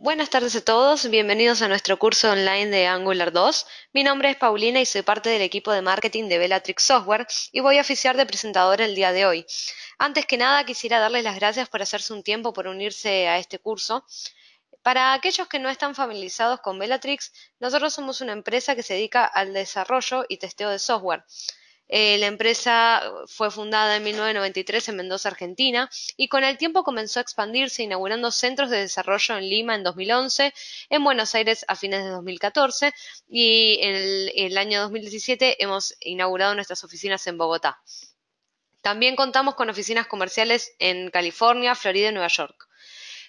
Buenas tardes a todos, bienvenidos a nuestro curso online de Angular 2. Mi nombre es Paulina y soy parte del equipo de marketing de Bellatrix Software y voy a oficiar de presentadora el día de hoy. Antes que nada, quisiera darles las gracias por hacerse un tiempo por unirse a este curso. Para aquellos que no están familiarizados con Bellatrix, nosotros somos una empresa que se dedica al desarrollo y testeo de software. La empresa fue fundada en 1993 en Mendoza, Argentina, y con el tiempo comenzó a expandirse, inaugurando centros de desarrollo en Lima en 2011, en Buenos Aires a fines de 2014 y en el año 2017 hemos inaugurado nuestras oficinas en Bogotá. También contamos con oficinas comerciales en California, Florida y Nueva York.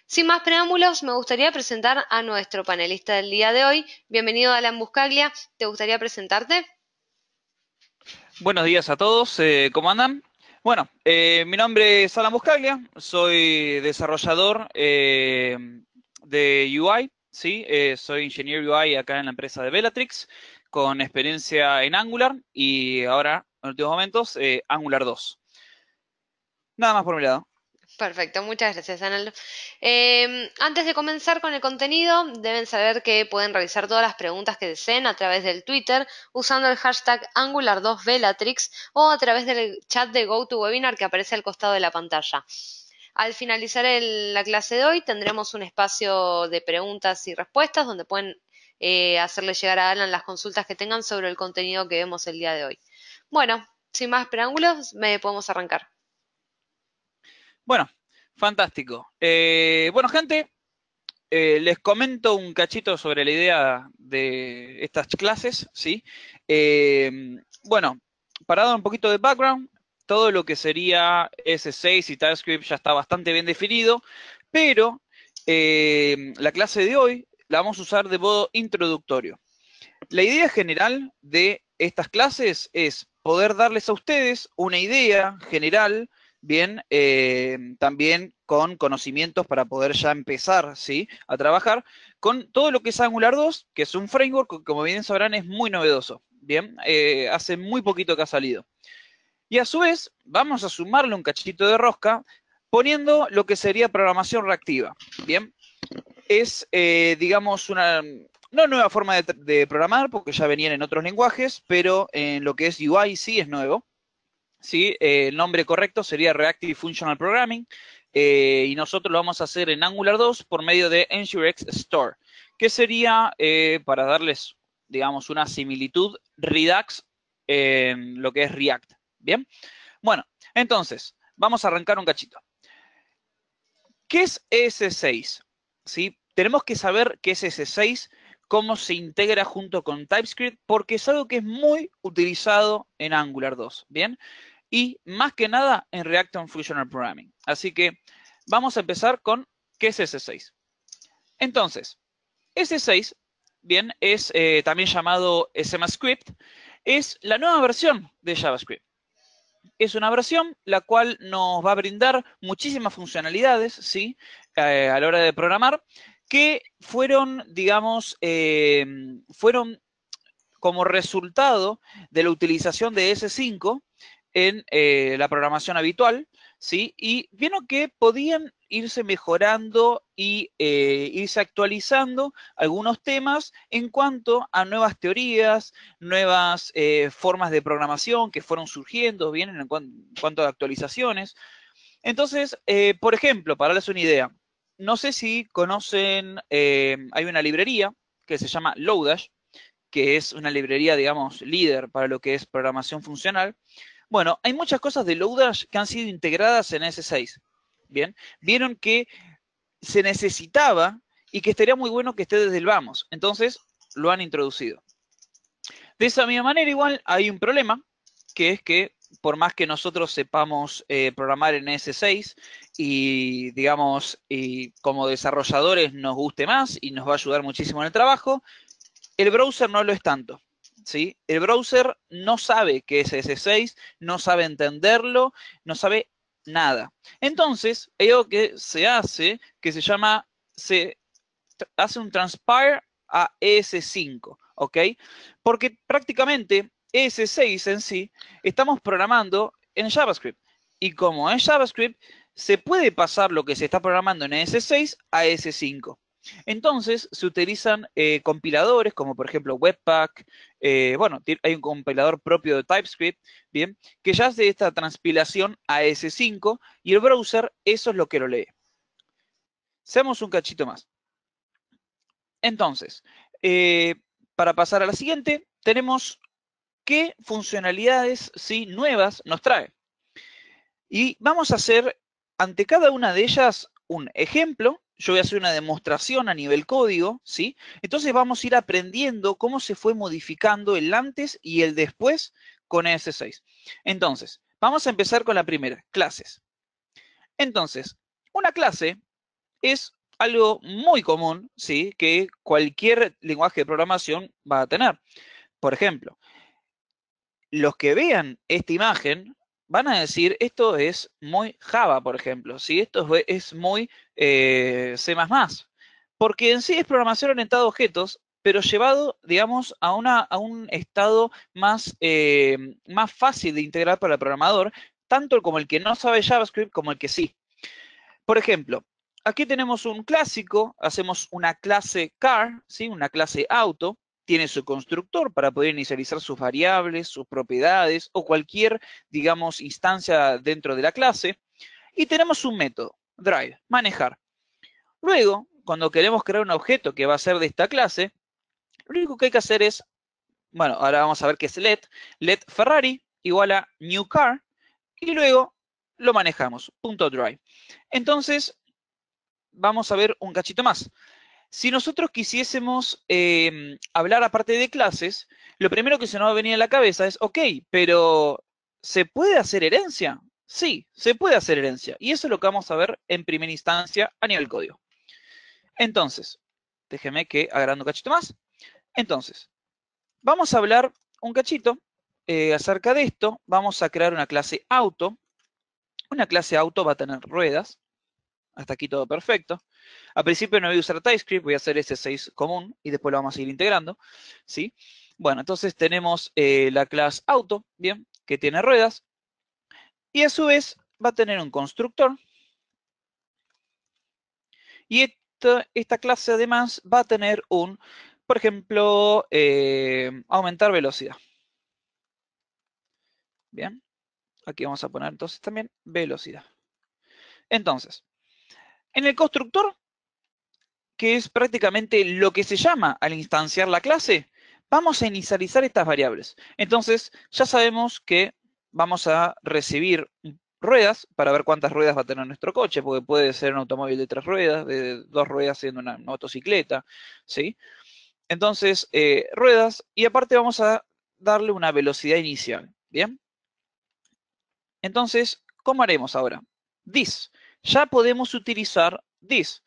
Sin más preámbulos, me gustaría presentar a nuestro panelista del día de hoy. Bienvenido, Alan Buscaglia. ¿Te gustaría presentarte? Buenos días a todos, ¿cómo andan? Bueno, mi nombre es Alan Buscaglia, soy desarrollador de UI, ¿sí? Soy ingeniero UI acá en la empresa de Bellatrix, con experiencia en Angular y ahora, en últimos momentos, Angular 2. Nada más por mi lado. Perfecto, muchas gracias, Anal. Antes de comenzar con el contenido, deben saber que pueden realizar todas las preguntas que deseen a través del Twitter usando el hashtag Angular2Bellatrix o a través del chat de GoToWebinar que aparece al costado de la pantalla. Al finalizar la clase de hoy, tendremos un espacio de preguntas y respuestas donde pueden hacerle llegar a Alan las consultas que tengan sobre el contenido que vemos el día de hoy. Bueno, sin más preámbulos, podemos arrancar. Bueno, fantástico. Bueno, gente, les comento un cachito sobre la idea de estas clases, ¿sí? Bueno, para dar un poquito de background, todo lo que sería S6 y TypeScript ya está bastante bien definido, pero la clase de hoy la vamos a usar de modo introductorio. La idea general de estas clases es poder darles a ustedes una idea general, bien, también con conocimientos para poder ya empezar, ¿sí?, a trabajar con todo lo que es Angular 2, que es un framework que, como bien sabrán, es muy novedoso, bien, hace muy poquito que ha salido. Y a su vez, vamos a sumarle un cachito de rosca poniendo lo que sería programación reactiva, bien. Es, digamos, una no nueva forma de programar, porque ya venían en otros lenguajes, pero en lo que es UI sí es nuevo. ¿Sí? El nombre correcto sería Reactive Functional Programming, y nosotros lo vamos a hacer en Angular 2 por medio de NGRX Store, que sería, para darles, digamos, una similitud, Redux en lo que es React. Bien, bueno, entonces, vamos a arrancar un cachito. ¿Qué es ES6? ¿Sí? Tenemos que saber qué es ES6, cómo se integra junto con TypeScript, porque es algo que es muy utilizado en Angular 2, ¿bien? Y más que nada en React on Functional Programming. Así que vamos a empezar con qué es ES6. Entonces, ES6, bien, es también llamado SMScript, es la nueva versión de JavaScript. Es una versión la cual nos va a brindar muchísimas funcionalidades, ¿sí? A la hora de programar, que fueron, digamos, fueron como resultado de la utilización de S5 en la programación habitual, ¿sí? Y vieron que podían irse mejorando y irse actualizando algunos temas en cuanto a nuevas teorías, nuevas formas de programación que fueron surgiendo, bien, en cuanto a actualizaciones. Entonces, por ejemplo, para darles una idea, no sé si conocen, hay una librería que se llama Lodash, que es una librería, digamos, líder para lo que es programación funcional. Bueno, hay muchas cosas de Lodash que han sido integradas en S6. Bien, vieron que se necesitaba y que estaría muy bueno que esté desde el vamos. Entonces, lo han introducido. De esa misma manera, igual, hay un problema, que es que por más que nosotros sepamos programar en S6 y, digamos, y como desarrolladores nos guste más y nos va a ayudar muchísimo en el trabajo, el browser no lo es tanto, ¿sí? El browser no sabe qué es S6, no sabe entenderlo, no sabe nada. Entonces, hay algo que se hace que se llama, se hace un transpire a ES5, ¿ok? Porque prácticamente ES6 en sí estamos programando en JavaScript. Y como es JavaScript, se puede pasar lo que se está programando en ES6 a ES5. Entonces, se utilizan compiladores como por ejemplo Webpack, bueno, hay un compilador propio de TypeScript, ¿bien? Que ya hace esta transpilación a S5 y el browser eso es lo que lo lee. Seamos un cachito más. Entonces, para pasar a la siguiente, tenemos qué funcionalidades ¿sí? nuevas nos trae. Y vamos a hacer ante cada una de ellas un ejemplo. Yo voy a hacer una demostración a nivel código, ¿sí? Entonces vamos a ir aprendiendo cómo se fue modificando el antes y el después con ES6. Entonces, vamos a empezar con la primera, clases. Entonces, una clase es algo muy común, ¿sí? Que cualquier lenguaje de programación va a tener. Por ejemplo, los que vean esta imagen van a decir, esto es muy Java, por ejemplo, ¿sí? Esto es muy C++, porque en sí es programación orientada a objetos, pero llevado, digamos, a un estado más, más fácil de integrar para el programador, tanto como el que no sabe JavaScript como el que sí. Por ejemplo, aquí tenemos un clásico, hacemos una clase car, ¿sí? Una clase auto, tiene su constructor para poder inicializar sus variables, sus propiedades o cualquier, digamos, instancia dentro de la clase. Y tenemos un método, drive, manejar. Luego, cuando queremos crear un objeto que va a ser de esta clase, lo único que hay que hacer es, bueno, ahora vamos a ver qué es let Ferrari igual a new car, y luego lo manejamos, punto drive. Entonces, vamos a ver un cachito más. Si nosotros quisiésemos hablar aparte de clases, lo primero que se nos va a venir a la cabeza es, ok, pero ¿se puede hacer herencia? Sí, se puede hacer herencia. Y eso es lo que vamos a ver en primera instancia a nivel código. Entonces, déjeme que agrando un cachito más. Entonces, vamos a hablar un cachito acerca de esto. Vamos a crear una clase auto. Una clase auto va a tener ruedas. Hasta aquí todo perfecto. Al principio no voy a usar TypeScript, voy a hacer S6 común y después lo vamos a ir integrando, ¿sí? Bueno, entonces tenemos la clase auto, bien, que tiene ruedas y a su vez va a tener un constructor y esta clase además va a tener un, por ejemplo, aumentar velocidad. Bien, aquí vamos a poner entonces también velocidad. Entonces, en el constructor, que es prácticamente lo que se llama al instanciar la clase, vamos a inicializar estas variables. Entonces, ya sabemos que vamos a recibir ruedas para ver cuántas ruedas va a tener nuestro coche, porque puede ser un automóvil de 3 ruedas, de 2 ruedas siendo una motocicleta, ¿sí? Entonces, ruedas, y aparte vamos a darle una velocidad inicial, ¿bien? Entonces, ¿cómo haremos ahora? This. Ya podemos utilizar this.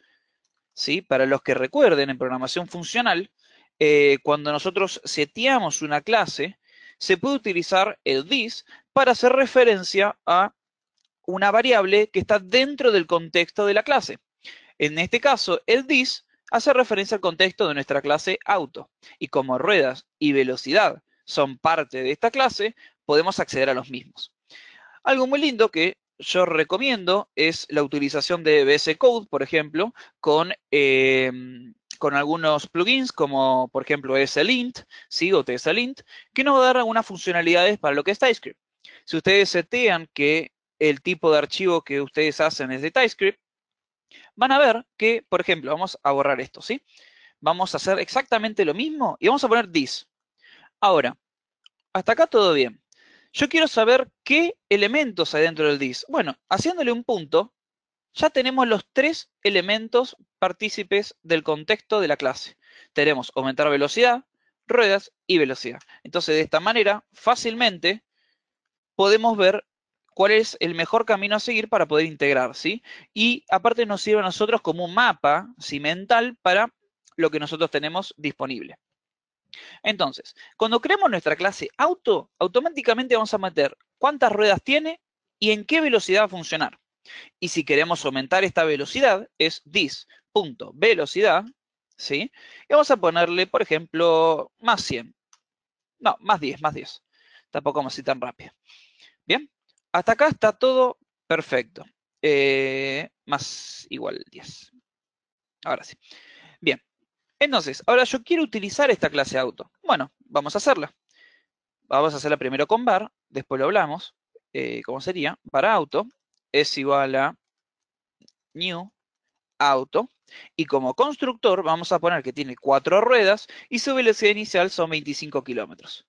¿Sí? Para los que recuerden, en programación funcional, cuando nosotros seteamos una clase, se puede utilizar el this para hacer referencia a una variable que está dentro del contexto de la clase. En este caso, el this hace referencia al contexto de nuestra clase auto. Y como ruedas y velocidad son parte de esta clase, podemos acceder a los mismos. Algo muy lindo que yo recomiendo es la utilización de VS Code, por ejemplo, con algunos plugins como, por ejemplo, ESLint, ¿sí? O TSLint, que nos va a dar algunas funcionalidades para lo que es TypeScript. Si ustedes setean que el tipo de archivo que ustedes hacen es de TypeScript, van a ver que, por ejemplo, vamos a borrar esto, ¿sí? Vamos a hacer exactamente lo mismo y vamos a poner this. Ahora, hasta acá todo bien. Yo quiero saber qué elementos hay dentro del this. Bueno, haciéndole un punto, ya tenemos los 3 elementos partícipes del contexto de la clase. Tenemos aumentar velocidad, ruedas y velocidad. Entonces, de esta manera, fácilmente podemos ver cuál es el mejor camino a seguir para poder integrar, ¿sí? Y aparte nos sirve a nosotros como un mapa, ¿sí? Mental para lo que nosotros tenemos disponible. Entonces, cuando creemos nuestra clase auto, automáticamente vamos a meter cuántas ruedas tiene y en qué velocidad va a funcionar. Y si queremos aumentar esta velocidad, es this.velocidad, ¿sí? Y vamos a ponerle, por ejemplo, más 100. No, más 10, más 10. Tampoco vamos a ir tan rápido. Bien, hasta acá está todo perfecto. Más igual 10. Ahora sí. Bien, entonces, ahora yo quiero utilizar esta clase auto. Bueno, vamos a hacerla. Vamos a hacerla primero con var, después lo hablamos. ¿Cómo sería? Var auto es igual a new auto. Y como constructor vamos a poner que tiene 4 ruedas y su velocidad inicial son 25 kilómetros.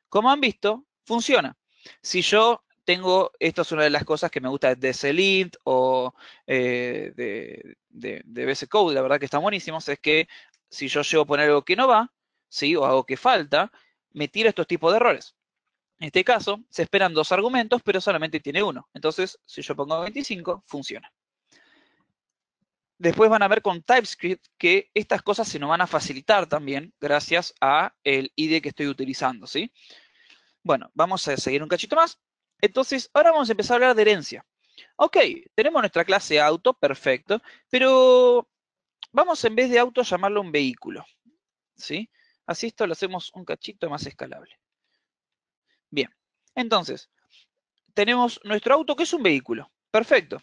Como han visto, funciona. Si yo tengo, esto es una de las cosas que me gusta de CLint o de VS Code, la verdad que están buenísimos, es que si yo llego a poner algo que no va, ¿sí? O algo que falta, me tira estos tipos de errores. En este caso, se esperan 2 argumentos, pero solamente tiene uno. Entonces, si yo pongo 25, funciona. Después van a ver con TypeScript que estas cosas se nos van a facilitar también gracias a el IDE que estoy utilizando, ¿sí? Bueno, vamos a seguir un cachito más. Entonces, ahora vamos a empezar a hablar de herencia. Ok, tenemos nuestra clase auto, perfecto, pero vamos en vez de auto llamarlo un vehículo, ¿sí? Así esto lo hacemos un cachito más escalable. Bien, entonces, tenemos nuestro auto que es un vehículo, perfecto.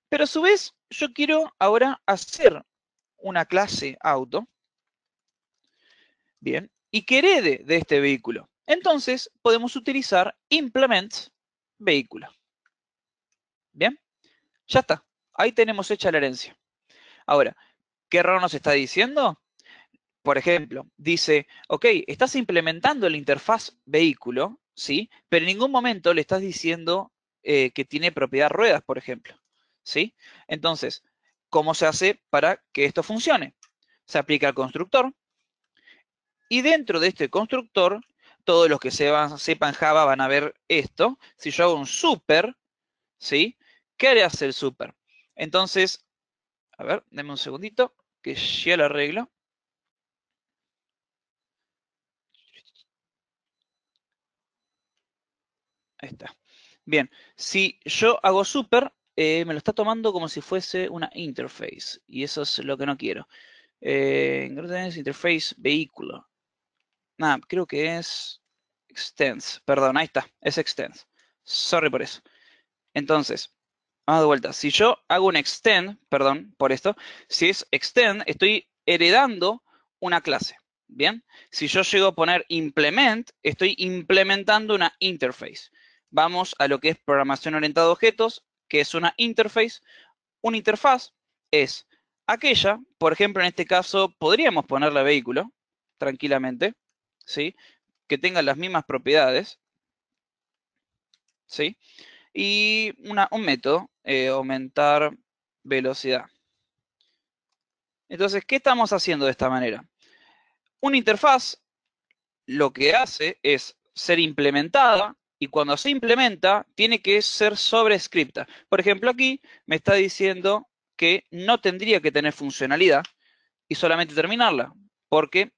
Pero a su vez, yo quiero ahora hacer una clase auto, bien, y que herede de este vehículo. Entonces, podemos utilizar implement vehículo. Bien, ya está. Ahí tenemos hecha la herencia. Ahora, ¿qué error nos está diciendo? Por ejemplo, dice, ok, estás implementando la interfaz vehículo, ¿sí? Pero en ningún momento le estás diciendo que tiene propiedad ruedas, por ejemplo, ¿sí? Entonces, ¿cómo se hace para que esto funcione? Se aplica al constructor y dentro de este constructor, todos los que sepan Java van a ver esto. Si yo hago un super, ¿sí? ¿Qué hace el super? Entonces, a ver, denme un segundito, que ya lo arreglo. Ahí está. Bien, si yo hago super, me lo está tomando como si fuese una interface. Y eso es lo que no quiero. Interface vehículo. Nada, creo que es extends. Perdón, ahí está, es extends. Sorry por eso. Entonces, vamos de vuelta. Si yo hago un extend, perdón por esto, si es extend, estoy heredando una clase. Bien, si yo llego a poner implement, estoy implementando una interface. Vamos a lo que es programación orientada a objetos, que es una interface. Una interfaz es aquella, por ejemplo, en este caso, podríamos ponerle vehículo, tranquilamente, ¿sí? Que tenga las mismas propiedades, ¿sí? Y un método, aumentar velocidad. Entonces, ¿qué estamos haciendo de esta manera? Una interfaz lo que hace es ser implementada y cuando se implementa tiene que ser sobrescripta. Por ejemplo, aquí me está diciendo que no tendría que tener funcionalidad y solamente terminarla, porque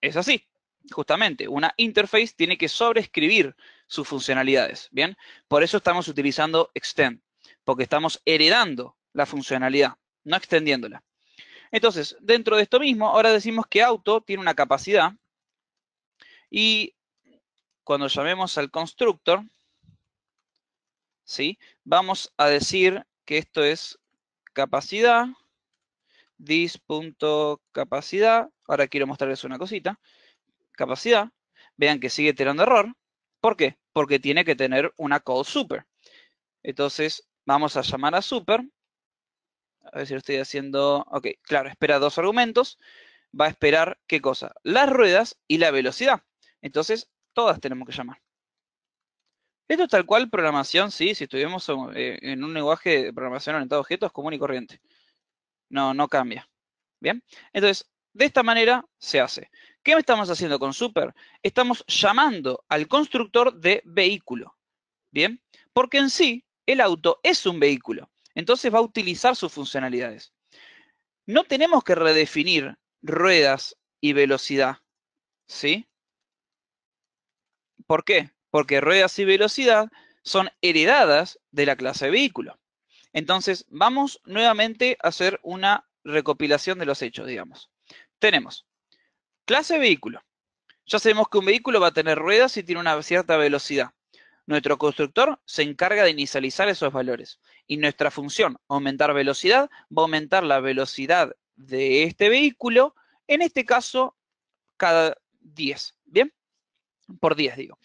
es así. Justamente, una interface tiene que sobreescribir sus funcionalidades, ¿bien? Por eso estamos utilizando extend, porque estamos heredando la funcionalidad, no extendiéndola. Entonces, dentro de esto mismo, ahora decimos que auto tiene una capacidad y cuando llamemos al constructor, ¿sí? Vamos a decir que esto es capacidad, this.capacidad, ahora quiero mostrarles una cosita, capacidad, vean que sigue teniendo error. ¿Por qué? Porque tiene que tener una call super. Entonces, vamos a llamar a super. A ver si lo estoy haciendo. Ok, claro, espera 2 argumentos. Va a esperar, ¿qué cosa? Las ruedas y la velocidad. Entonces, todas tenemos que llamar. Esto es tal cual programación, sí, si estuviéramos en un lenguaje de programación orientado a objetos común y corriente. No cambia. ¿Bien? Entonces, de esta manera se hace. ¿Qué estamos haciendo con super? Estamos llamando al constructor de vehículo. ¿Bien? Porque en sí, el auto es un vehículo. Entonces va a utilizar sus funcionalidades. No tenemos que redefinir ruedas y velocidad. ¿Sí? ¿Por qué? Porque ruedas y velocidad son heredadas de la clase vehículo. Entonces, vamos nuevamente a hacer una recopilación de los hechos, digamos. Tenemos clase vehículo. Ya sabemos que un vehículo va a tener ruedas y tiene una cierta velocidad. Nuestro constructor se encarga de inicializar esos valores. Y nuestra función, aumentar velocidad, va a aumentar la velocidad de este vehículo, en este caso, cada 10, ¿bien? Por 10, digo.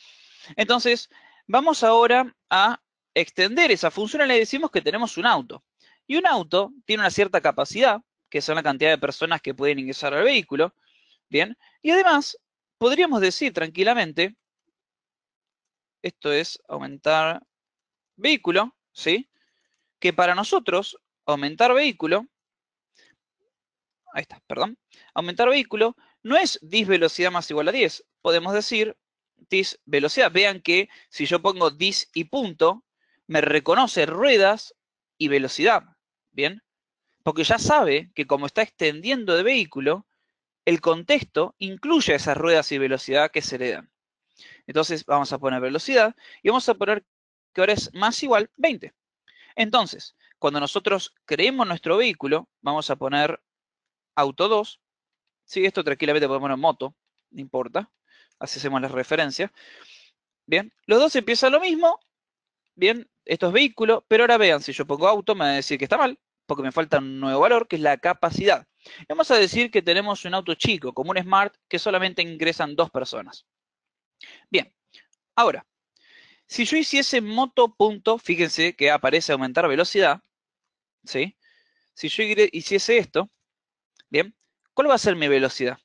Entonces, vamos ahora a extender esa función y le decimos que tenemos un auto. Y un auto tiene una cierta capacidad, que son la cantidad de personas que pueden ingresar al vehículo, ¿bien? Y además, podríamos decir tranquilamente, esto es aumentar vehículo, ¿sí? Que para nosotros, aumentar vehículo, ahí está, perdón, aumentar vehículo no es dis velocidad más igual a 10. Podemos decir dis velocidad. Vean que si yo pongo dis y punto, me reconoce ruedas y velocidad, ¿bien? Porque ya sabe que como está extendiendo de vehículo, el contexto incluye esas ruedas y velocidad que se le dan. Entonces vamos a poner velocidad y vamos a poner que ahora es más igual 20. Entonces, cuando nosotros creemos nuestro vehículo, vamos a poner auto 2. Sí, esto tranquilamente podemos poner moto, no importa. Así hacemos las referencias. Bien, los dos empiezan lo mismo. Bien, esto es vehículo, pero ahora vean, si yo pongo auto me va a decir que está mal, porque me falta un nuevo valor, que es la capacidad. Vamos a decir que tenemos un auto chico, como un Smart, que solamente ingresan 2 personas. Bien, ahora, si yo hiciese moto punto, fíjense que aparece aumentar velocidad, ¿sí? Si yo hiciese esto, bien, ¿cuál va a ser mi velocidad?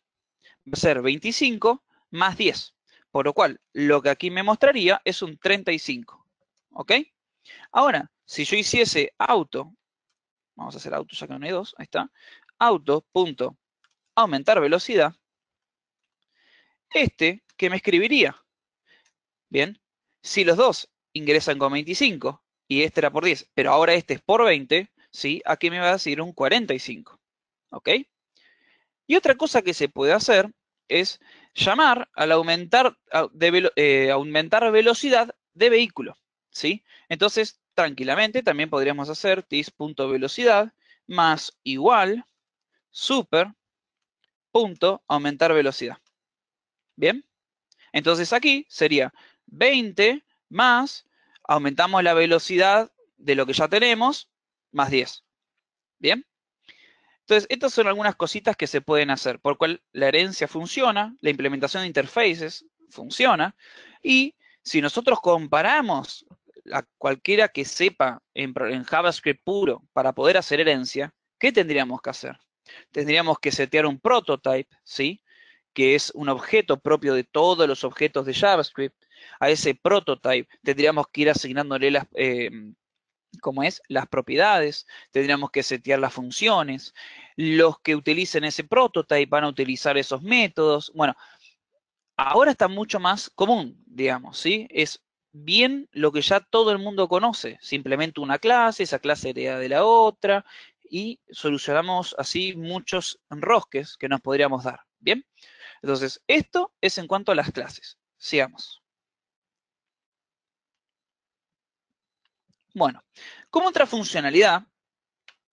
Va a ser 25 más 10, por lo cual lo que aquí me mostraría es un 35, ¿ok? Ahora, si yo hiciese auto, vamos a hacer auto ya que no hay dos, ahí está, auto punto aumentar velocidad, ¿qué me escribiría? Bien, si los dos ingresan con 25 y este era por 10, pero ahora este es por 20, ¿sí? Aquí me va a decir un 45, ¿ok? Y otra cosa que se puede hacer es llamar al aumentar velocidad de vehículo, ¿sí? Entonces, tranquilamente también podríamos hacer tis.velocidad más igual super punto aumentar velocidad. ¿Bien? Entonces aquí sería 20 más, aumentamos la velocidad de lo que ya tenemos, más 10. ¿Bien? Entonces, estas son algunas cositas que se pueden hacer, por cual la herencia funciona, la implementación de interfaces funciona, y si nosotros comparamos a cualquiera que sepa en JavaScript puro para poder hacer herencia, ¿qué tendríamos que hacer? Tendríamos que setear un prototype, ¿sí? Que es un objeto propio de todos los objetos de JavaScript. A ese prototype tendríamos que ir asignándole las propiedades, tendríamos que setear las funciones, los que utilicen ese prototype van a utilizar esos métodos. Bueno, ahora está mucho más común, digamos, ¿sí? Es bien lo que ya todo el mundo conoce. Se implementa una clase, esa clase hereda de la otra, y solucionamos así muchos enrosques que nos podríamos dar. ¿Bien? Entonces, esto es en cuanto a las clases. Sigamos. Bueno, como otra funcionalidad,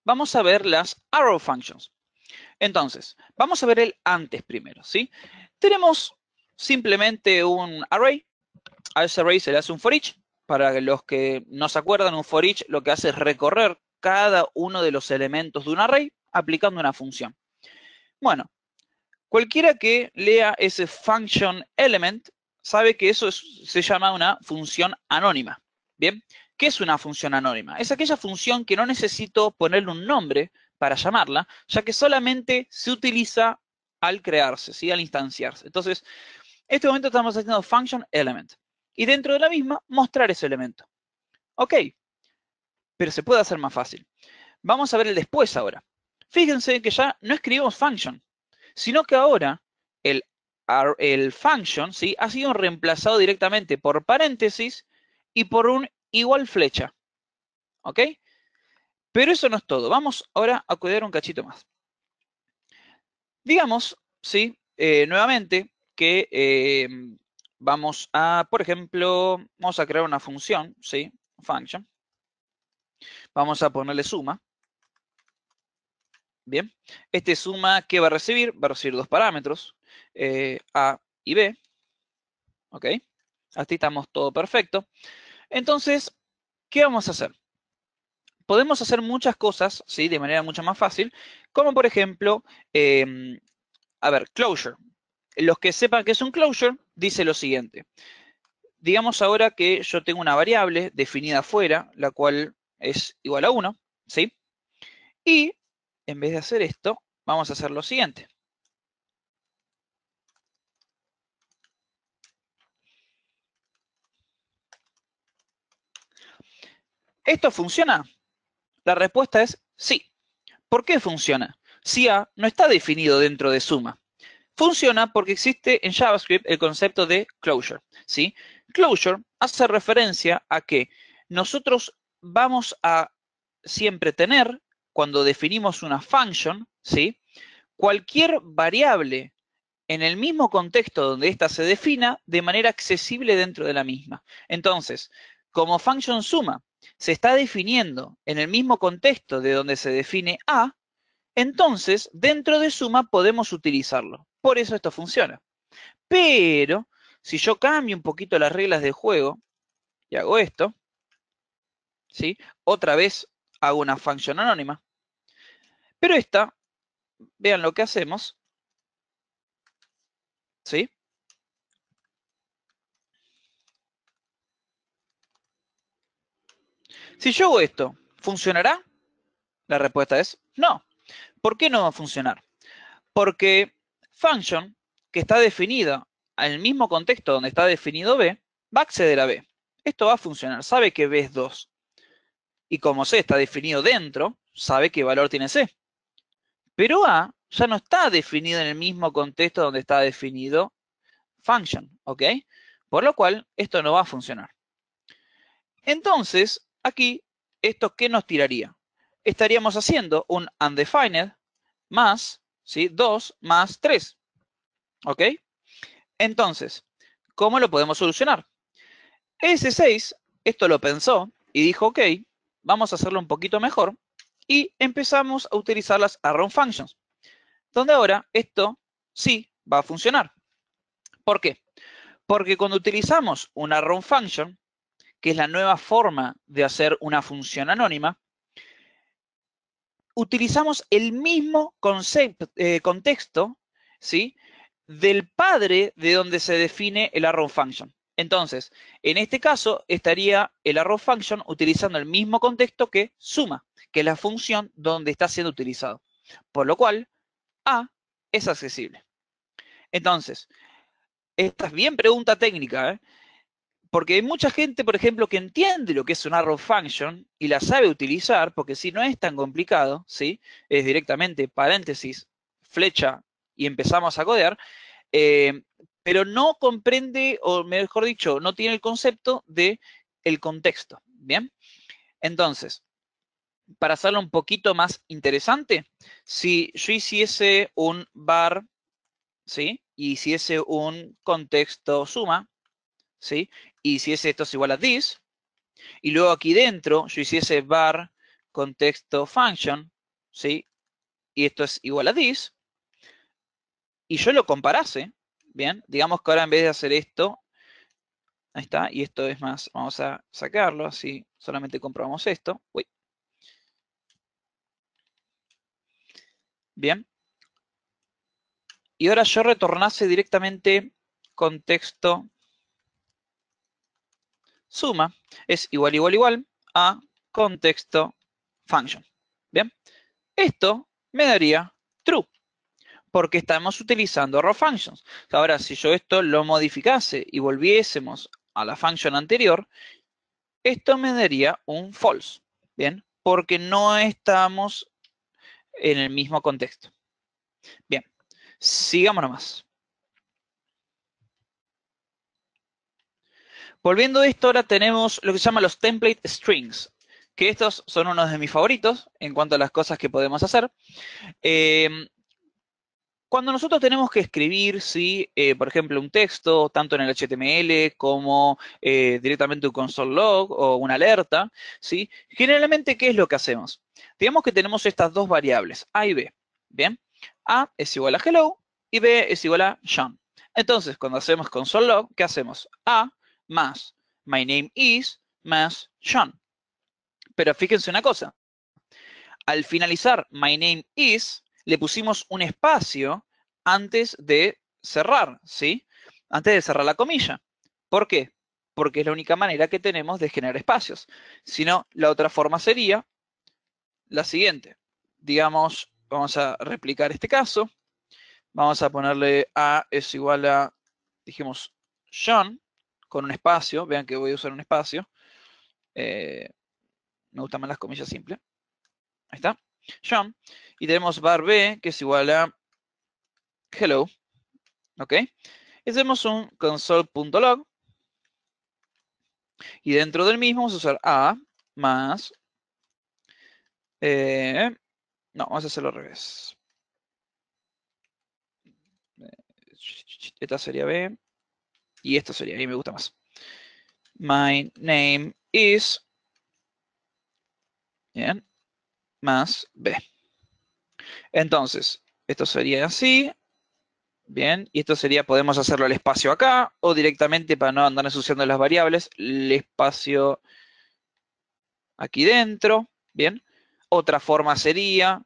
vamos a ver las arrow functions. Entonces, vamos a ver el antes primero, ¿sí? Tenemos simplemente un array. A ese array se le hace un for each. Para los que no se acuerdan, un for each lo que hace es recorrer cada uno de los elementos de un array aplicando una función. Bueno, cualquiera que lea ese function element sabe que eso se llama una función anónima. ¿Bien? ¿Qué es una función anónima? Es aquella función que no necesito ponerle un nombre para llamarla, ya que solamente se utiliza al crearse, ¿sí? Al instanciarse. Entonces, en este momento estamos haciendo function element. Y dentro de la misma, mostrar ese elemento. Ok, pero se puede hacer más fácil. Vamos a ver el después ahora. Fíjense que ya no escribimos function, sino que ahora el function, ¿sí? Ha sido reemplazado directamente por paréntesis y por un igual flecha. ¿Ok? Pero eso no es todo. Vamos ahora a cuidar un cachito más. Digamos, ¿sí? Nuevamente, que vamos a, por ejemplo, vamos a crear una función, ¿sí? Function. Vamos a ponerle suma. Bien. Este suma, ¿qué va a recibir? Va a recibir dos parámetros, A y B. ¿Ok? Así estamos todo perfecto. Entonces, ¿qué vamos a hacer? podemos hacer muchas cosas, ¿sí? De manera mucho más fácil, como por ejemplo, a ver, closure. Los que sepan qué es un closure, dice lo siguiente. Digamos ahora que yo tengo una variable definida afuera, la cual es igual a 1, ¿sí? Y en vez de hacer esto, vamos a hacer lo siguiente. ¿Esto funciona? La respuesta es sí. ¿Por qué funciona? Si A no está definido dentro de suma. Funciona porque existe en JavaScript el concepto de closure, ¿sí? Closure hace referencia a que nosotros vamos a siempre tener, cuando definimos una function, ¿sí? Cualquier variable en el mismo contexto donde ésta se defina de manera accesible dentro de la misma. Entonces, como function suma se está definiendo en el mismo contexto de donde se define A, entonces dentro de suma podemos utilizarlo. Por eso esto funciona. Pero, si yo cambio un poquito las reglas del juego y hago esto, ¿sí? Otra vez hago una function anónima. Pero esta, vean lo que hacemos, ¿sí? Si yo hago esto, ¿funcionará? La respuesta es no. ¿Por qué no va a funcionar? Porque function, que está definida en el mismo contexto donde está definido B, va a acceder a B. Esto va a funcionar, sabe que B es 2. Y como C está definido dentro, sabe qué valor tiene C. Pero A ya no está definido en el mismo contexto donde está definido function, ¿ok? Por lo cual, esto no va a funcionar. Entonces, aquí, ¿esto qué nos tiraría? Estaríamos haciendo un undefined más, ¿sí? 2 más 3, ¿ok? Entonces, ¿cómo lo podemos solucionar? S6 esto lo pensó y dijo, ok, vamos a hacerlo un poquito mejor y empezamos a utilizar las arrow functions, donde ahora esto sí va a funcionar. ¿Por qué? Porque cuando utilizamos una arrow function, que es la nueva forma de hacer una función anónima, utilizamos el mismo contexto, ¿sí? Del padre de donde se define el arrow function. Entonces, en este caso, estaría el arrow function utilizando el mismo contexto que suma, que es la función donde está siendo utilizado. Por lo cual, A es accesible. Entonces, esta es bien pregunta técnica, ¿eh? Porque hay mucha gente, por ejemplo, que entiende lo que es un arrow function y la sabe utilizar, porque si no es tan complicado, ¿sí? Es directamente paréntesis, flecha y empezamos a codear, eh, pero no comprende, o mejor dicho, no tiene el concepto de el contexto, ¿bien? Entonces, para hacerlo un poquito más interesante, si yo hiciese un var, ¿sí? Y hiciese un contexto suma, ¿sí? Y hiciese esto es igual a this, y luego aquí dentro yo hiciese var contexto function, ¿sí? Y esto es igual a this, y yo lo comparase, ¿bien? Digamos que ahora en vez de hacer esto, ahí está, y esto es más, vamos a sacarlo, así solamente comprobamos esto. Uy. Bien. Y ahora yo retornase directamente contexto suma, es igual, igual, igual a contexto function. Bien. Esto me daría true, porque estamos utilizando arrow functions. Ahora, si yo esto lo modificase y volviésemos a la function anterior, esto me daría un false, ¿bien? Porque no estamos en el mismo contexto. Bien, sigamos nomás. Volviendo a esto, ahora tenemos lo que se llama los template strings, que estos son unos de mis favoritos en cuanto a las cosas que podemos hacer. Cuando nosotros tenemos que escribir, ¿sí? Por ejemplo, un texto, tanto en el HTML como directamente un console log o una alerta, ¿sí? Generalmente, ¿qué es lo que hacemos? Digamos que tenemos estas dos variables, A y B, ¿bien? A es igual a hello y B es igual a John. Entonces, cuando hacemos console log, ¿qué hacemos? A más my name is más John. Pero fíjense una cosa. Al finalizar my name is, le pusimos un espacio antes de cerrar, ¿sí? Antes de cerrar la comilla. ¿Por qué? Porque es la única manera que tenemos de generar espacios. Si no, la otra forma sería la siguiente. Digamos, vamos a replicar este caso. Vamos a ponerle A es igual a, dijimos, John, con un espacio. Vean que voy a usar un espacio. Me gustan más las comillas simples. Ahí está. John. Y tenemos var B, que es igual a hello. ¿Ok? Y hacemos un console.log. Y dentro del mismo vamos a usar A más... no, vamos a hacerlo al revés. Esta sería B. Y esto sería, ahí me gusta más. My name is... Bien. Más B. Entonces, esto sería así. Bien, y esto sería, podemos hacerlo al espacio acá, o directamente para no andar ensuciando las variables, el espacio aquí dentro. Bien, otra forma sería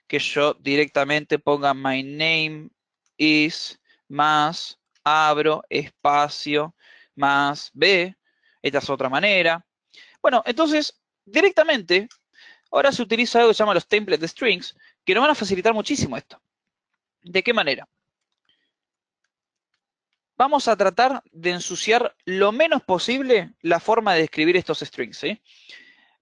que yo directamente ponga my name is más, abro, espacio, más B. Esta es otra manera. Bueno, entonces, directamente, ahora se utiliza algo que se llama los templates de strings, que nos van a facilitar muchísimo esto. ¿De qué manera? Vamos a tratar de ensuciar lo menos posible la forma de escribir estos strings, ¿sí?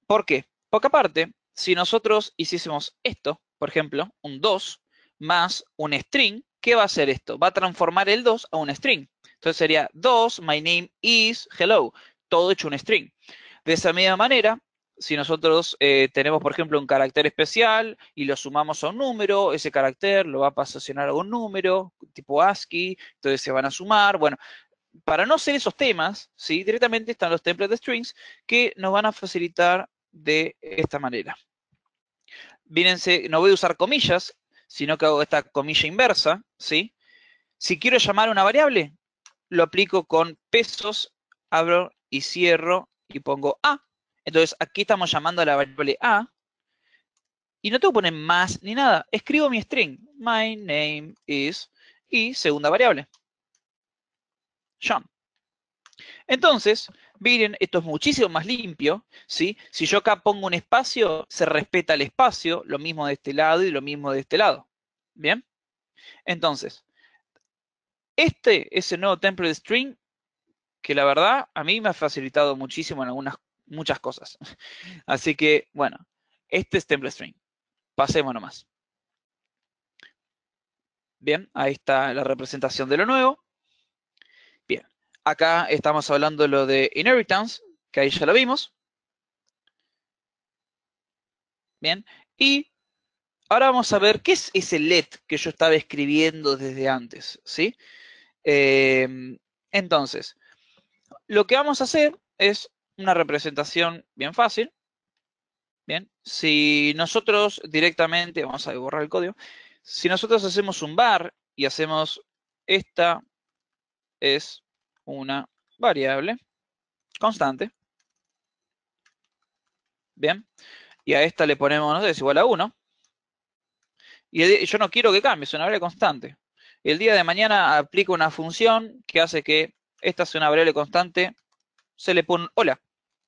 ¿Por qué? Porque aparte, si nosotros hiciésemos esto, por ejemplo, un 2 más un string, ¿qué va a hacer esto? Va a transformar el 2 a un string. Entonces sería 2, my name is hello, todo hecho un string. De esa misma manera, si nosotros tenemos, por ejemplo, un carácter especial y lo sumamos a un número, ese carácter lo va a posicionar a un número, tipo ASCII, entonces se van a sumar. Bueno, para no hacer esos temas, ¿sí? Directamente están los templates de strings que nos van a facilitar de esta manera. Fíjense, no voy a usar comillas, sino que hago esta comilla inversa, ¿sí? Si quiero llamar a una variable, lo aplico con pesos, abro y cierro y pongo A. Entonces aquí estamos llamando a la variable A y no tengo que poner más ni nada. Escribo mi string, my name is, y segunda variable, John. Entonces, miren, esto es muchísimo más limpio, ¿sí? Si yo acá pongo un espacio, se respeta el espacio, lo mismo de este lado y lo mismo de este lado. ¿Bien? Entonces, este es el nuevo template de string que la verdad a mí me ha facilitado muchísimo en muchas cosas. Así que, bueno, este es template string. Pasemos nomás. Bien, ahí está la representación de lo nuevo. Bien, acá estamos hablando de lo de inheritance, que ahí ya lo vimos. Bien, y ahora vamos a ver qué es ese let que yo estaba escribiendo desde antes, ¿sí? Entonces, lo que vamos a hacer es una representación bien fácil. Bien, si nosotros directamente, vamos a borrar el código, si nosotros hacemos un var y hacemos esta es una variable constante, bien, y a esta le ponemos, no sé, es igual a 1, y yo no quiero que cambie, es una variable constante. El día de mañana aplico una función que hace que esta sea una variable constante, se le pone hola,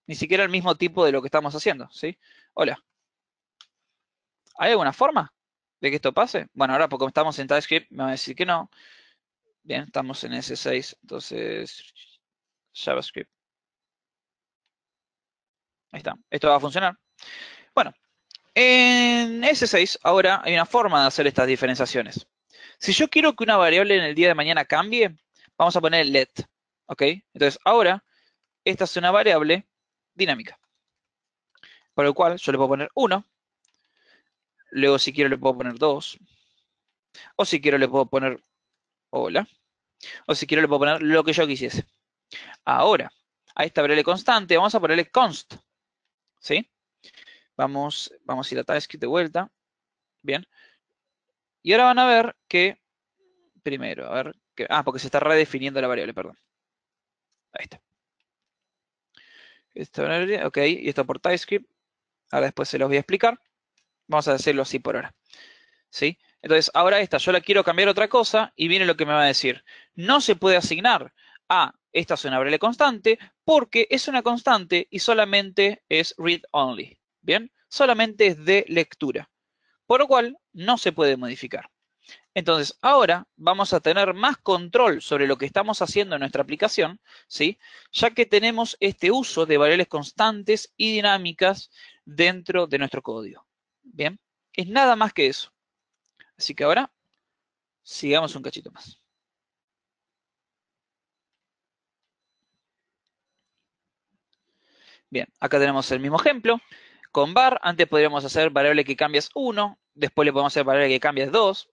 ni siquiera el mismo tipo de lo que estamos haciendo, ¿sí? Hola. ¿Hay alguna forma de que esto pase? Bueno, ahora porque estamos en TypeScript me va a decir que no. Bien, estamos en S6, entonces JavaScript. Ahí está, esto va a funcionar. Bueno, en S6 ahora hay una forma de hacer estas diferenciaciones. Si yo quiero que una variable en el día de mañana cambie, vamos a poner let, ¿ok? Entonces ahora, esta es una variable dinámica, por lo cual yo le puedo poner 1, luego si quiero le puedo poner 2, o si quiero le puedo poner hola, o si quiero le puedo poner lo que yo quisiese. Ahora, a esta variable constante vamos a ponerle const, ¿sí? Vamos a ir a TypeScript de vuelta, bien. Y ahora van a ver que, primero, a ver, porque se está redefiniendo la variable, perdón. Ahí está. Ok, y esto por TypeScript. Ahora después se los voy a explicar. Vamos a hacerlo así por ahora. ¿Sí? Entonces, ahora esta, yo la quiero cambiar a otra cosa y viene lo que me va a decir. No se puede asignar a esta es una variable constante porque es una constante y solamente es read only. ¿Bien? Solamente es de lectura. Por lo cual, no se puede modificar. Entonces, ahora vamos a tener más control sobre lo que estamos haciendo en nuestra aplicación, ¿sí? Ya que tenemos este uso de variables constantes y dinámicas dentro de nuestro código. Bien, es nada más que eso. Así que ahora, sigamos un cachito más. Bien, acá tenemos el mismo ejemplo. Con var, antes podríamos hacer variable que cambias 1, después le podemos hacer variable que cambias 2.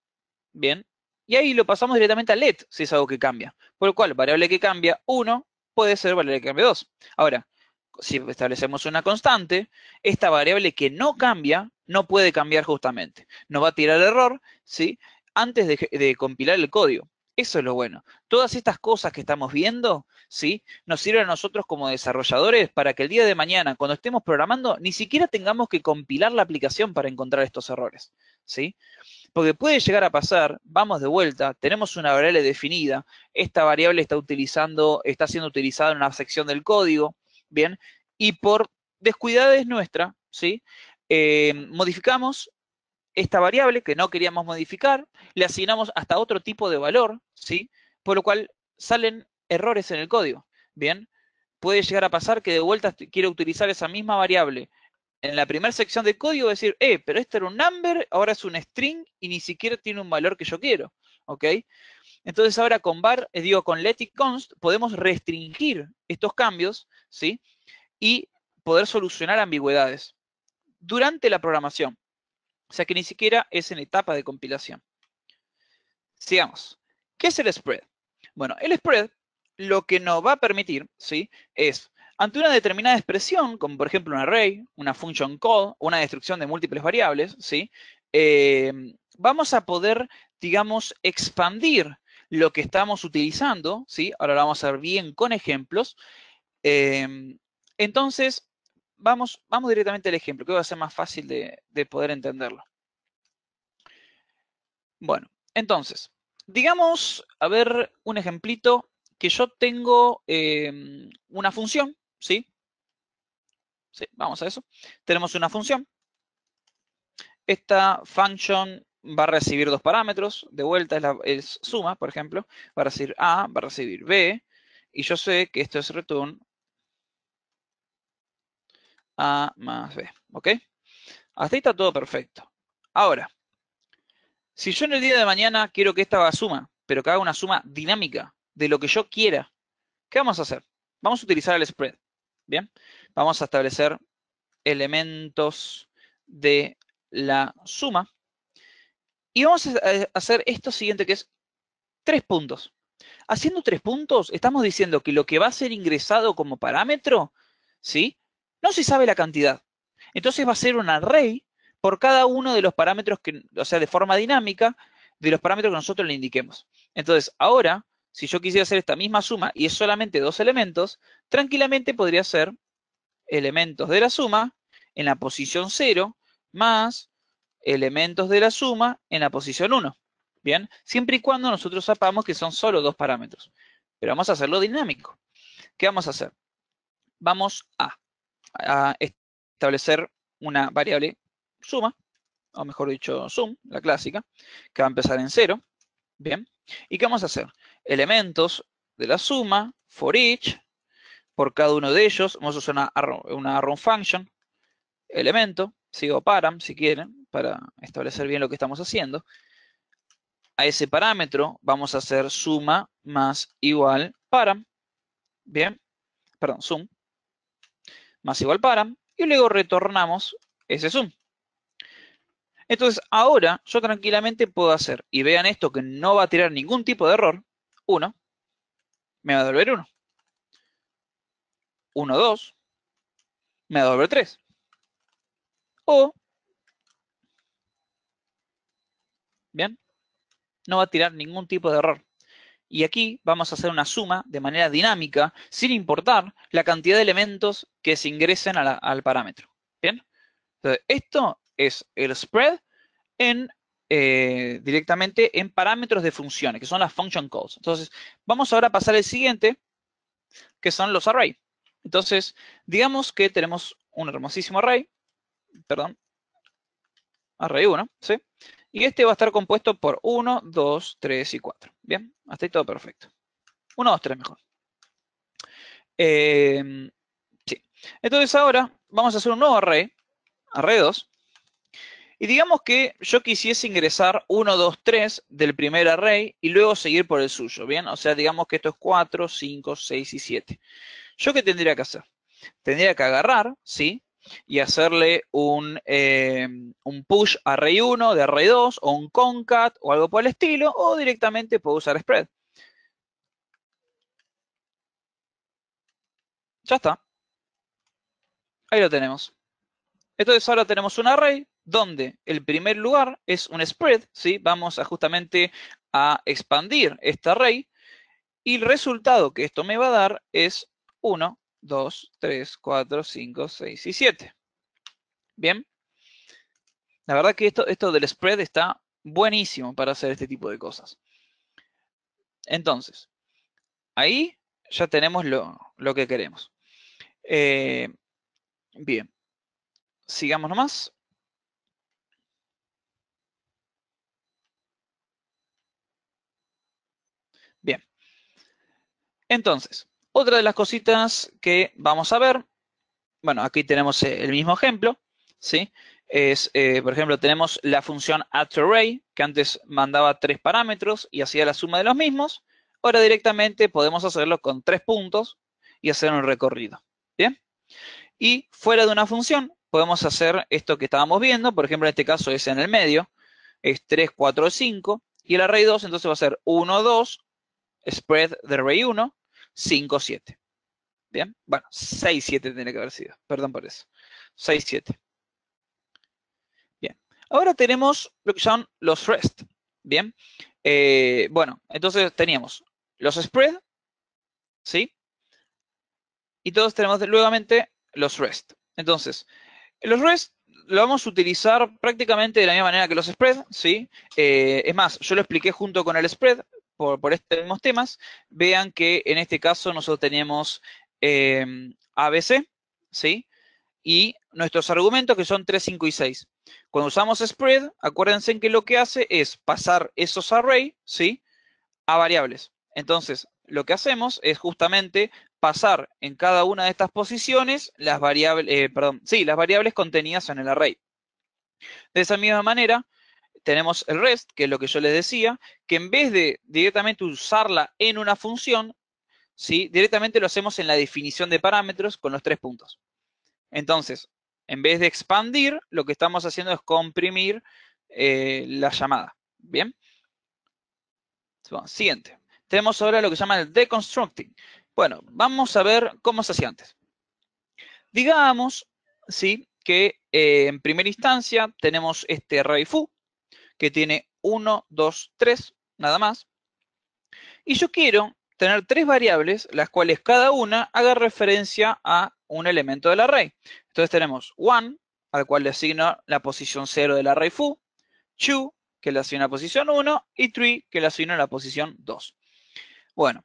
Bien, y ahí lo pasamos directamente a let, si es algo que cambia. Por lo cual, variable que cambia 1 puede ser variable que cambia 2. Ahora, si establecemos una constante, esta variable que no cambia, no puede cambiar justamente. Nos va a tirar error, ¿sí? Antes de compilar el código. Eso es lo bueno. Todas estas cosas que estamos viendo, ¿sí? Nos sirven a nosotros como desarrolladores para que el día de mañana, cuando estemos programando, ni siquiera tengamos que compilar la aplicación para encontrar estos errores, ¿sí? Porque puede llegar a pasar, vamos de vuelta, tenemos una variable definida, esta variable está siendo utilizada en una sección del código, ¿bien? Y por descuidadez nuestra, ¿sí? Modificamos esta variable que no queríamos modificar, le asignamos hasta otro tipo de valor, ¿sí? Por lo cual salen errores en el código, ¿bien? Puede llegar a pasar que de vuelta quiero utilizar esa misma variable en la primera sección de código decir, pero este era un number, ahora es un string y ni siquiera tiene un valor que yo quiero, ¿ok? Entonces ahora con var, con let y const, podemos restringir estos cambios, ¿sí? Y poder solucionar ambigüedades durante la programación. O sea que ni siquiera es en etapa de compilación. Sigamos. ¿Qué es el spread? Bueno, el spread lo que nos va a permitir, ¿sí? Es ante una determinada expresión, como por ejemplo un array, una function call, una destrucción de múltiples variables, ¿sí? Vamos a poder, digamos, expandir lo que estamos utilizando, ¿sí? Ahora lo vamos a ver bien con ejemplos. Entonces, vamos directamente al ejemplo, que va a ser más fácil de poder entenderlo. Bueno, entonces, digamos, a ver, un ejemplito que yo tengo una función, ¿sí? Sí, vamos a eso. Tenemos una función. Esta function va a recibir dos parámetros. De vuelta es suma, por ejemplo. Va a recibir A, va a recibir B. Y yo sé que esto es return A más B. ¿Ok? Hasta ahí está todo perfecto. Ahora, si yo en el día de mañana quiero que esta haga suma, pero que haga una suma dinámica de lo que yo quiera, ¿qué vamos a hacer? Vamos a utilizar el spread. Bien, vamos a establecer elementos de la suma. Y vamos a hacer esto siguiente, que es 3 puntos. Haciendo 3 puntos, estamos diciendo que lo que va a ser ingresado como parámetro, ¿sí? No se sabe la cantidad. Entonces va a ser un array por cada uno de los parámetros, o sea, de forma dinámica, de los parámetros que nosotros le indiquemos. Entonces, ahora, si yo quisiera hacer esta misma suma y es solamente 2 elementos, tranquilamente podría ser elementos de la suma en la posición 0 más elementos de la suma en la posición 1. Bien, siempre y cuando nosotros sepamos que son solo 2 parámetros. Pero vamos a hacerlo dinámico. ¿Qué vamos a hacer? Vamos a establecer una variable suma, o mejor dicho, sum, la clásica, que va a empezar en 0. Bien, ¿y qué vamos a hacer? Elementos de la suma, for each, por cada uno de ellos, vamos a usar una arrow function, elemento, sigo param si quieren, para establecer bien lo que estamos haciendo. A ese parámetro vamos a hacer suma más igual param, bien, perdón, sum, más igual param, y luego retornamos ese sum. Entonces ahora yo tranquilamente puedo hacer, y vean esto que no va a tirar ningún tipo de error, 1, me va a devolver 1. 1, 2, me va a devolver 3. O, bien, no va a tirar ningún tipo de error. Y aquí vamos a hacer una suma de manera dinámica, sin importar la cantidad de elementos que se ingresen al parámetro. ¿Bien? Entonces, esto es el spread directamente en parámetros de funciones, que son las function calls. Entonces, vamos ahora a pasar al siguiente, que son los arrays. Entonces, digamos que tenemos un hermosísimo array, perdón, array 1, ¿sí? Y este va a estar compuesto por 1, 2, 3 y 4. Bien, hasta ahí todo perfecto. 1, 2, 3 mejor. Sí. Entonces ahora vamos a hacer un nuevo array, array 2. Y digamos que yo quisiese ingresar 1, 2, 3 del primer array y luego seguir por el suyo, ¿bien? O sea, digamos que esto es 4, 5, 6 y 7. ¿Yo qué tendría que hacer? Tendría que agarrar, ¿sí? Y hacerle un push array 1 de array 2 o un concat o algo por el estilo, o directamente puedo usar spread. Ya está. Ahí lo tenemos. Entonces ahora tenemos un array donde el primer lugar es un spread, ¿sí? Vamos a justamente a expandir este array y el resultado que esto me va a dar es 1, 2, 3, 4, 5, 6 y 7. Bien. La verdad que esto del spread está buenísimo para hacer este tipo de cosas. Entonces, ahí ya tenemos lo que queremos. Bien, sigamos nomás. Bien, entonces, otra de las cositas que vamos a ver, bueno, aquí tenemos el mismo ejemplo, ¿sí? Es, por ejemplo, tenemos la función addArray, que antes mandaba 3 parámetros y hacía la suma de los mismos. Ahora directamente podemos hacerlo con 3 puntos y hacer un recorrido. ¿Bien? Y fuera de una función, podemos hacer esto que estábamos viendo, por ejemplo, en este caso es en el medio, es 3, 4, 5, y el array 2 entonces va a ser 1, 2, spread de array 1, 5, 7. Bien, bueno, 6, 7 tiene que haber sido, perdón por eso. 6, 7. Bien, ahora tenemos lo que son los rest. Bien, bueno, entonces teníamos los spread, ¿sí? Y todos tenemos nuevamente los rest. Entonces, los REST lo vamos a utilizar prácticamente de la misma manera que los spread, ¿sí? Es más, yo lo expliqué junto con el spread por estos mismos temas. Vean que en este caso nosotros teníamos ABC, ¿sí? Y nuestros argumentos que son 3, 5 y 6. Cuando usamos spread, acuérdense que lo que hace es pasar esos arrays, ¿sí? A variables. Entonces, lo que hacemos es justamente pasar en cada una de estas posiciones las variables, las variables contenidas en el array. De esa misma manera, tenemos el rest, que es lo que yo les decía, que en vez de directamente usarla en una función, ¿sí? Directamente lo hacemos en la definición de parámetros con los 3 puntos. Entonces, en vez de expandir, lo que estamos haciendo es comprimir la llamada. ¿Bien? Bueno, siguiente. Tenemos ahora lo que se llama el deconstructing. Bueno, vamos a ver cómo se hacía antes. Digamos, ¿sí? Que en primera instancia tenemos este array foo, que tiene 1, 2, 3, nada más. Y yo quiero tener 3 variables, las cuales cada una haga referencia a un elemento del array. Entonces tenemos 1, al cual le asigno la posición 0 del array foo, 2, que le asigno la posición 1, y 3, que le asigno la posición 2. Bueno,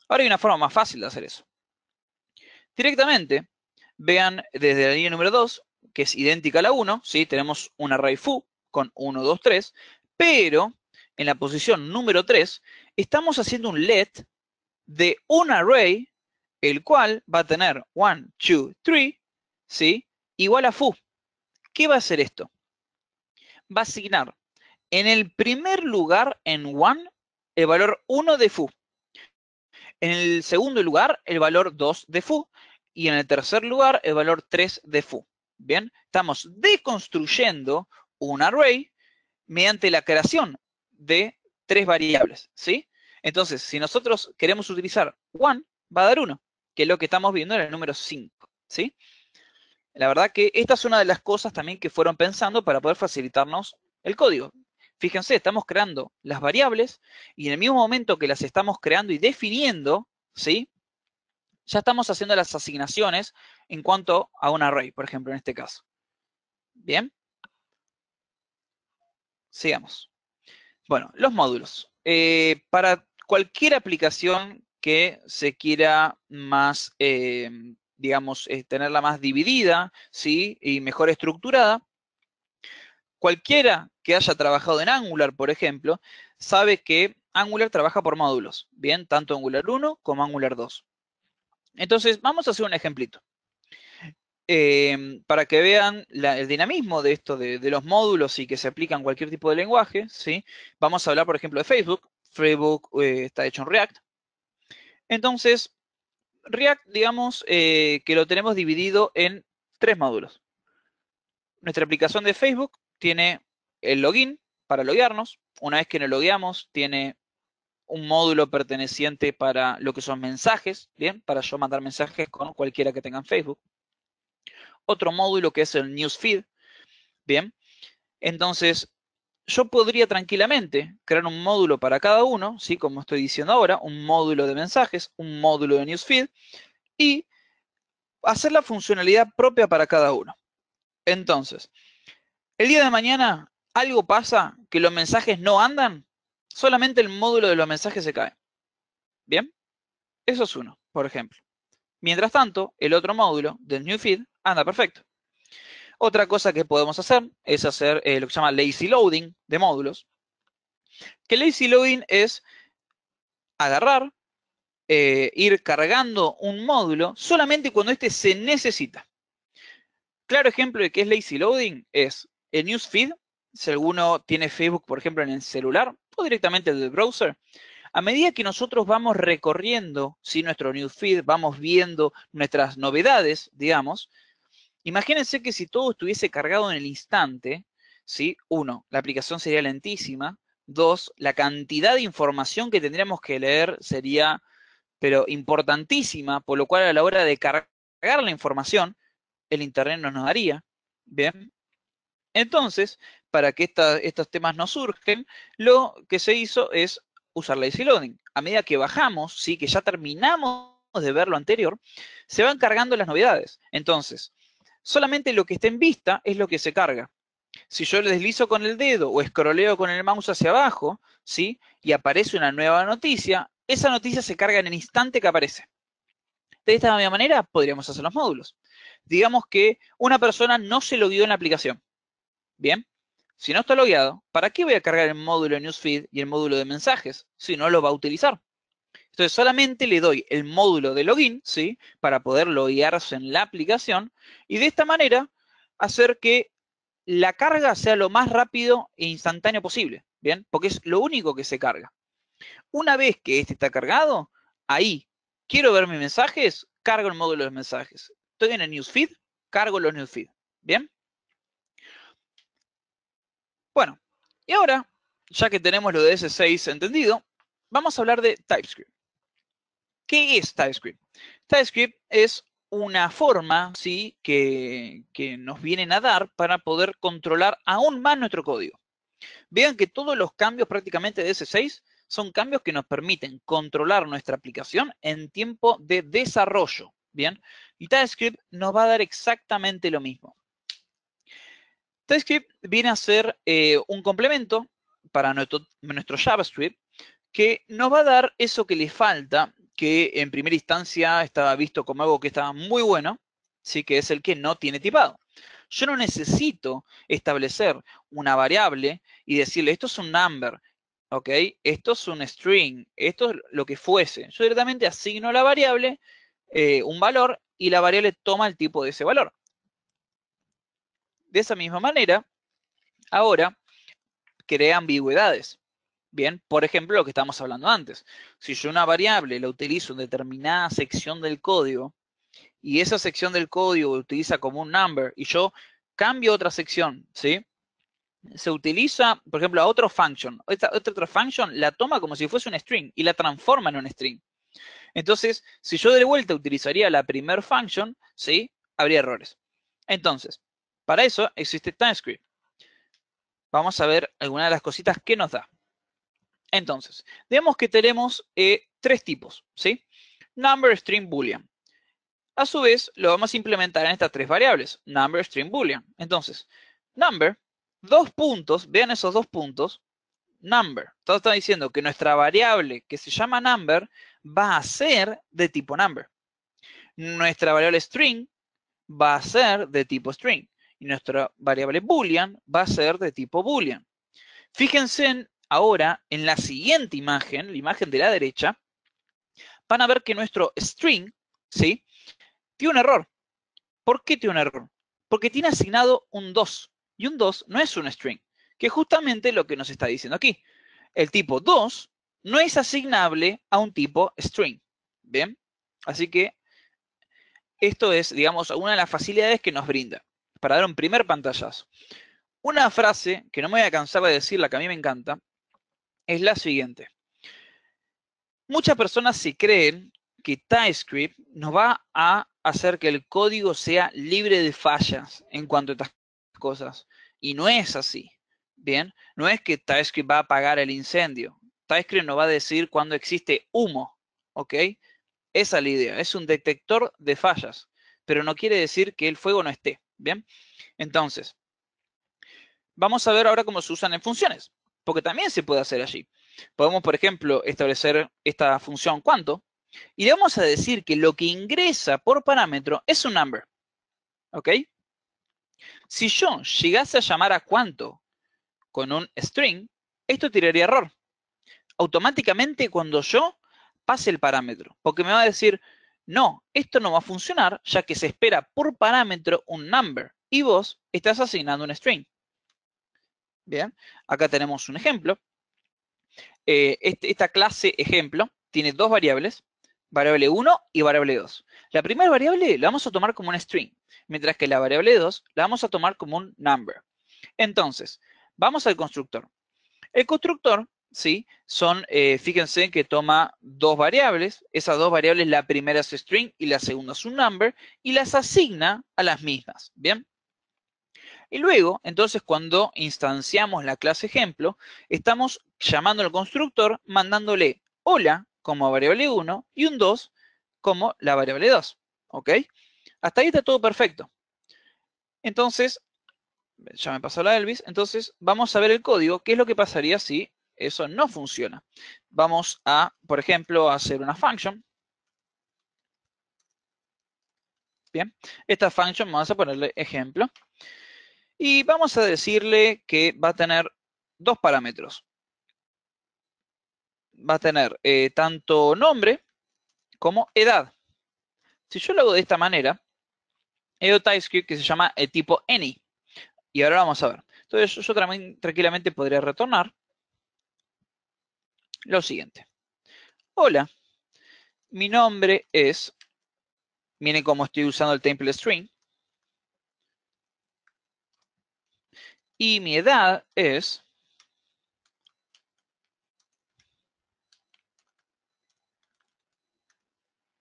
ahora hay una forma más fácil de hacer eso. Directamente, vean desde la línea número 2, que es idéntica a la 1, ¿sí? Tenemos un array foo con 1, 2, 3, pero en la posición número 3 estamos haciendo un let de un array, el cual va a tener 1, 2, 3, ¿sí? Igual a foo. ¿Qué va a hacer esto? Va a asignar en el primer lugar en 1 el valor 1 de foo. En el segundo lugar, el valor 2 de foo. Y en el tercer lugar, el valor 3 de foo. Bien, estamos deconstruyendo un array mediante la creación de 3 variables, ¿sí? Entonces, si nosotros queremos utilizar 1, va a dar 1, que es lo que estamos viendo en el número 5, ¿sí? La verdad que esta es una de las cosas también que fueron pensando para poder facilitarnos el código. Fíjense, estamos creando las variables y en el mismo momento que las estamos creando y definiendo, ¿sí? Ya estamos haciendo las asignaciones en cuanto a un array, por ejemplo, en este caso. Bien, sigamos. Bueno, los módulos. Para cualquier aplicación que se quiera más, digamos, tenerla más dividida, ¿sí? Y mejor estructurada, cualquiera que haya trabajado en Angular, por ejemplo, sabe que Angular trabaja por módulos, ¿bien? Tanto Angular 1 como Angular 2. Entonces, vamos a hacer un ejemplito. Para que vean el dinamismo de esto de los módulos y que se aplican cualquier tipo de lenguaje, ¿sí? Vamos a hablar, por ejemplo, de Facebook. Facebook está hecho en React. Entonces, React, digamos que lo tenemos dividido en tres módulos. Nuestra aplicación de Facebook tiene el login para loguearnos. Una vez que nos logueamos, tiene un módulo perteneciente para lo que son mensajes, ¿bien? Para yo mandar mensajes con cualquiera que tenga en Facebook. Otro módulo que es el newsfeed, ¿bien? Entonces, yo podría tranquilamente crear un módulo para cada uno, ¿sí? Como estoy diciendo ahora, un módulo de mensajes, un módulo de newsfeed y hacer la funcionalidad propia para cada uno. Entonces, el día de mañana algo pasa que los mensajes no andan, solamente el módulo de los mensajes se cae. ¿Bien? Eso es uno, por ejemplo. Mientras tanto, el otro módulo del newsfeed anda perfecto. Otra cosa que podemos hacer es hacer lo que se llama lazy loading de módulos. Que lazy loading es agarrar, ir cargando un módulo solamente cuando este se necesita. Claro ejemplo de qué es lazy loading es el newsfeed. Si alguno tiene Facebook, por ejemplo, en el celular o directamente del browser, a medida que nosotros vamos recorriendo nuestro newsfeed, vamos viendo nuestras novedades, digamos, imagínense que si todo estuviese cargado en el instante, ¿sí? Uno, la aplicación sería lentísima. Dos, la cantidad de información que tendríamos que leer sería, pero importantísima, por lo cual a la hora de cargar la información, el Internet no nos daría. Bien. Entonces, para que estos temas no surgen, lo que se hizo es usar lazy loading. A medida que bajamos, ¿sí? Que ya terminamos de ver lo anterior, se van cargando las novedades. Entonces, solamente lo que está en vista es lo que se carga. Si yo le deslizo con el dedo o escroleo con el mouse hacia abajo, ¿sí? Y aparece una nueva noticia, esa noticia se carga en el instante que aparece. De esta misma manera podríamos hacer los módulos. Digamos que una persona no se logueó en la aplicación. Bien, si no está logueado, ¿para qué voy a cargar el módulo de newsfeed y el módulo de mensajes si no lo va a utilizar? Entonces solamente le doy el módulo de login, ¿sí? Para poder loguearse en la aplicación y de esta manera hacer que la carga sea lo más rápido e instantáneo posible, ¿bien? Porque es lo único que se carga. Una vez que este está cargado, ahí, quiero ver mis mensajes, cargo el módulo de mensajes. Estoy en el newsfeed, cargo los newsfeed, ¿bien? Bueno, y ahora, ya que tenemos lo de S6 entendido, vamos a hablar de TypeScript. ¿Qué es TypeScript? TypeScript es una forma, ¿sí? que nos vienen a dar para poder controlar aún más nuestro código. Vean que todos los cambios prácticamente de S6 son cambios que nos permiten controlar nuestra aplicación en tiempo de desarrollo, ¿bien? Y TypeScript nos va a dar exactamente lo mismo. TypeScript viene a ser un complemento para nuestro JavaScript que nos va a dar eso que le falta, que en primera instancia estaba visto como algo que estaba muy bueno, ¿sí? Que es el que no tiene tipado. Yo no necesito establecer una variable y decirle, esto es un number, ¿ok? Esto es un string, esto es lo que fuese. Yo directamente asigno a la variable un valor y la variable toma el tipo de ese valor. De esa misma manera, ahora crea ambigüedades. Bien, por ejemplo, lo que estábamos hablando antes. Si yo una variable la utilizo en determinada sección del código y esa sección del código lo utiliza como un number y yo cambio otra sección, ¿sí? Se utiliza, por ejemplo, a otro function. Esta otra function la toma como si fuese un string y la transforma en un string. Entonces, si yo de vuelta utilizaría la primer function, ¿sí? Habría errores. Entonces, para eso existe TypeScript. Vamos a ver algunas de las cositas que nos da. Entonces, digamos que tenemos tres tipos, ¿sí? Number, string, boolean. A su vez, lo vamos a implementar en estas tres variables, number, string, boolean. Entonces, number, dos puntos, vean esos dos puntos, number. Entonces está diciendo que nuestra variable que se llama number va a ser de tipo number. Nuestra variable string va a ser de tipo string. Y nuestra variable boolean va a ser de tipo boolean. Fíjense ahora en la siguiente imagen, la imagen de la derecha, van a ver que nuestro string, ¿sí?, tiene un error. ¿Por qué tiene un error? Porque tiene asignado un 2. Y un 2 no es un string, que es justamente lo que nos está diciendo aquí. El tipo 2 no es asignable a un tipo string. ¿Bien? Así que esto es, digamos, una de las facilidades que nos brinda para dar un primer pantallazo. Una frase que no me voy a cansar de decir, la que a mí me encanta, es la siguiente. Muchas personas se creen que TypeScript nos va a hacer que el código sea libre de fallas en cuanto a estas cosas. Y no es así. Bien, no es que TypeScript va a apagar el incendio. TypeScript nos va a decir cuando existe humo. ¿Ok? Esa es la idea. Es un detector de fallas. Pero no quiere decir que el fuego no esté. Bien. Entonces, vamos a ver ahora cómo se usan en funciones. Porque también se puede hacer allí. Podemos, por ejemplo, establecer esta función cuánto. Y le vamos a decir que lo que ingresa por parámetro es un number. ¿Ok? Si yo llegase a llamar a cuánto con un string, esto tiraría error. Automáticamente cuando yo pase el parámetro. Porque me va a decir, no, esto no va a funcionar, ya que se espera por parámetro un number. Y vos estás asignando un string. Bien, acá tenemos un ejemplo. Esta clase ejemplo tiene dos variables, variable 1 y variable 2. La primera variable la vamos a tomar como un string, mientras que la variable 2 la vamos a tomar como un number. Entonces, vamos al constructor. El constructor, ¿sí? Fíjense que toma dos variables. Esas dos variables, la primera es string y la segunda es un number, y las asigna a las mismas, ¿bien? Y luego, entonces, cuando instanciamos la clase ejemplo, estamos llamando al constructor, mandándole hola como variable 1 y un 2 como la variable 2. ¿Ok? Hasta ahí está todo perfecto. Entonces, ya me pasó la Elvis, entonces vamos a ver el código, qué es lo que pasaría si eso no funciona. Vamos a, por ejemplo, hacer una function. Bien, esta function vamos a ponerle ejemplo. Y vamos a decirle que va a tener dos parámetros. Va a tener tanto nombre como edad. Si yo lo hago de esta manera, he TypeScript que se llama el tipo any. Y ahora vamos a ver. Entonces yo también tranquilamente podría retornar lo siguiente. Hola, mi nombre es, miren cómo estoy usando el template string, y mi edad es,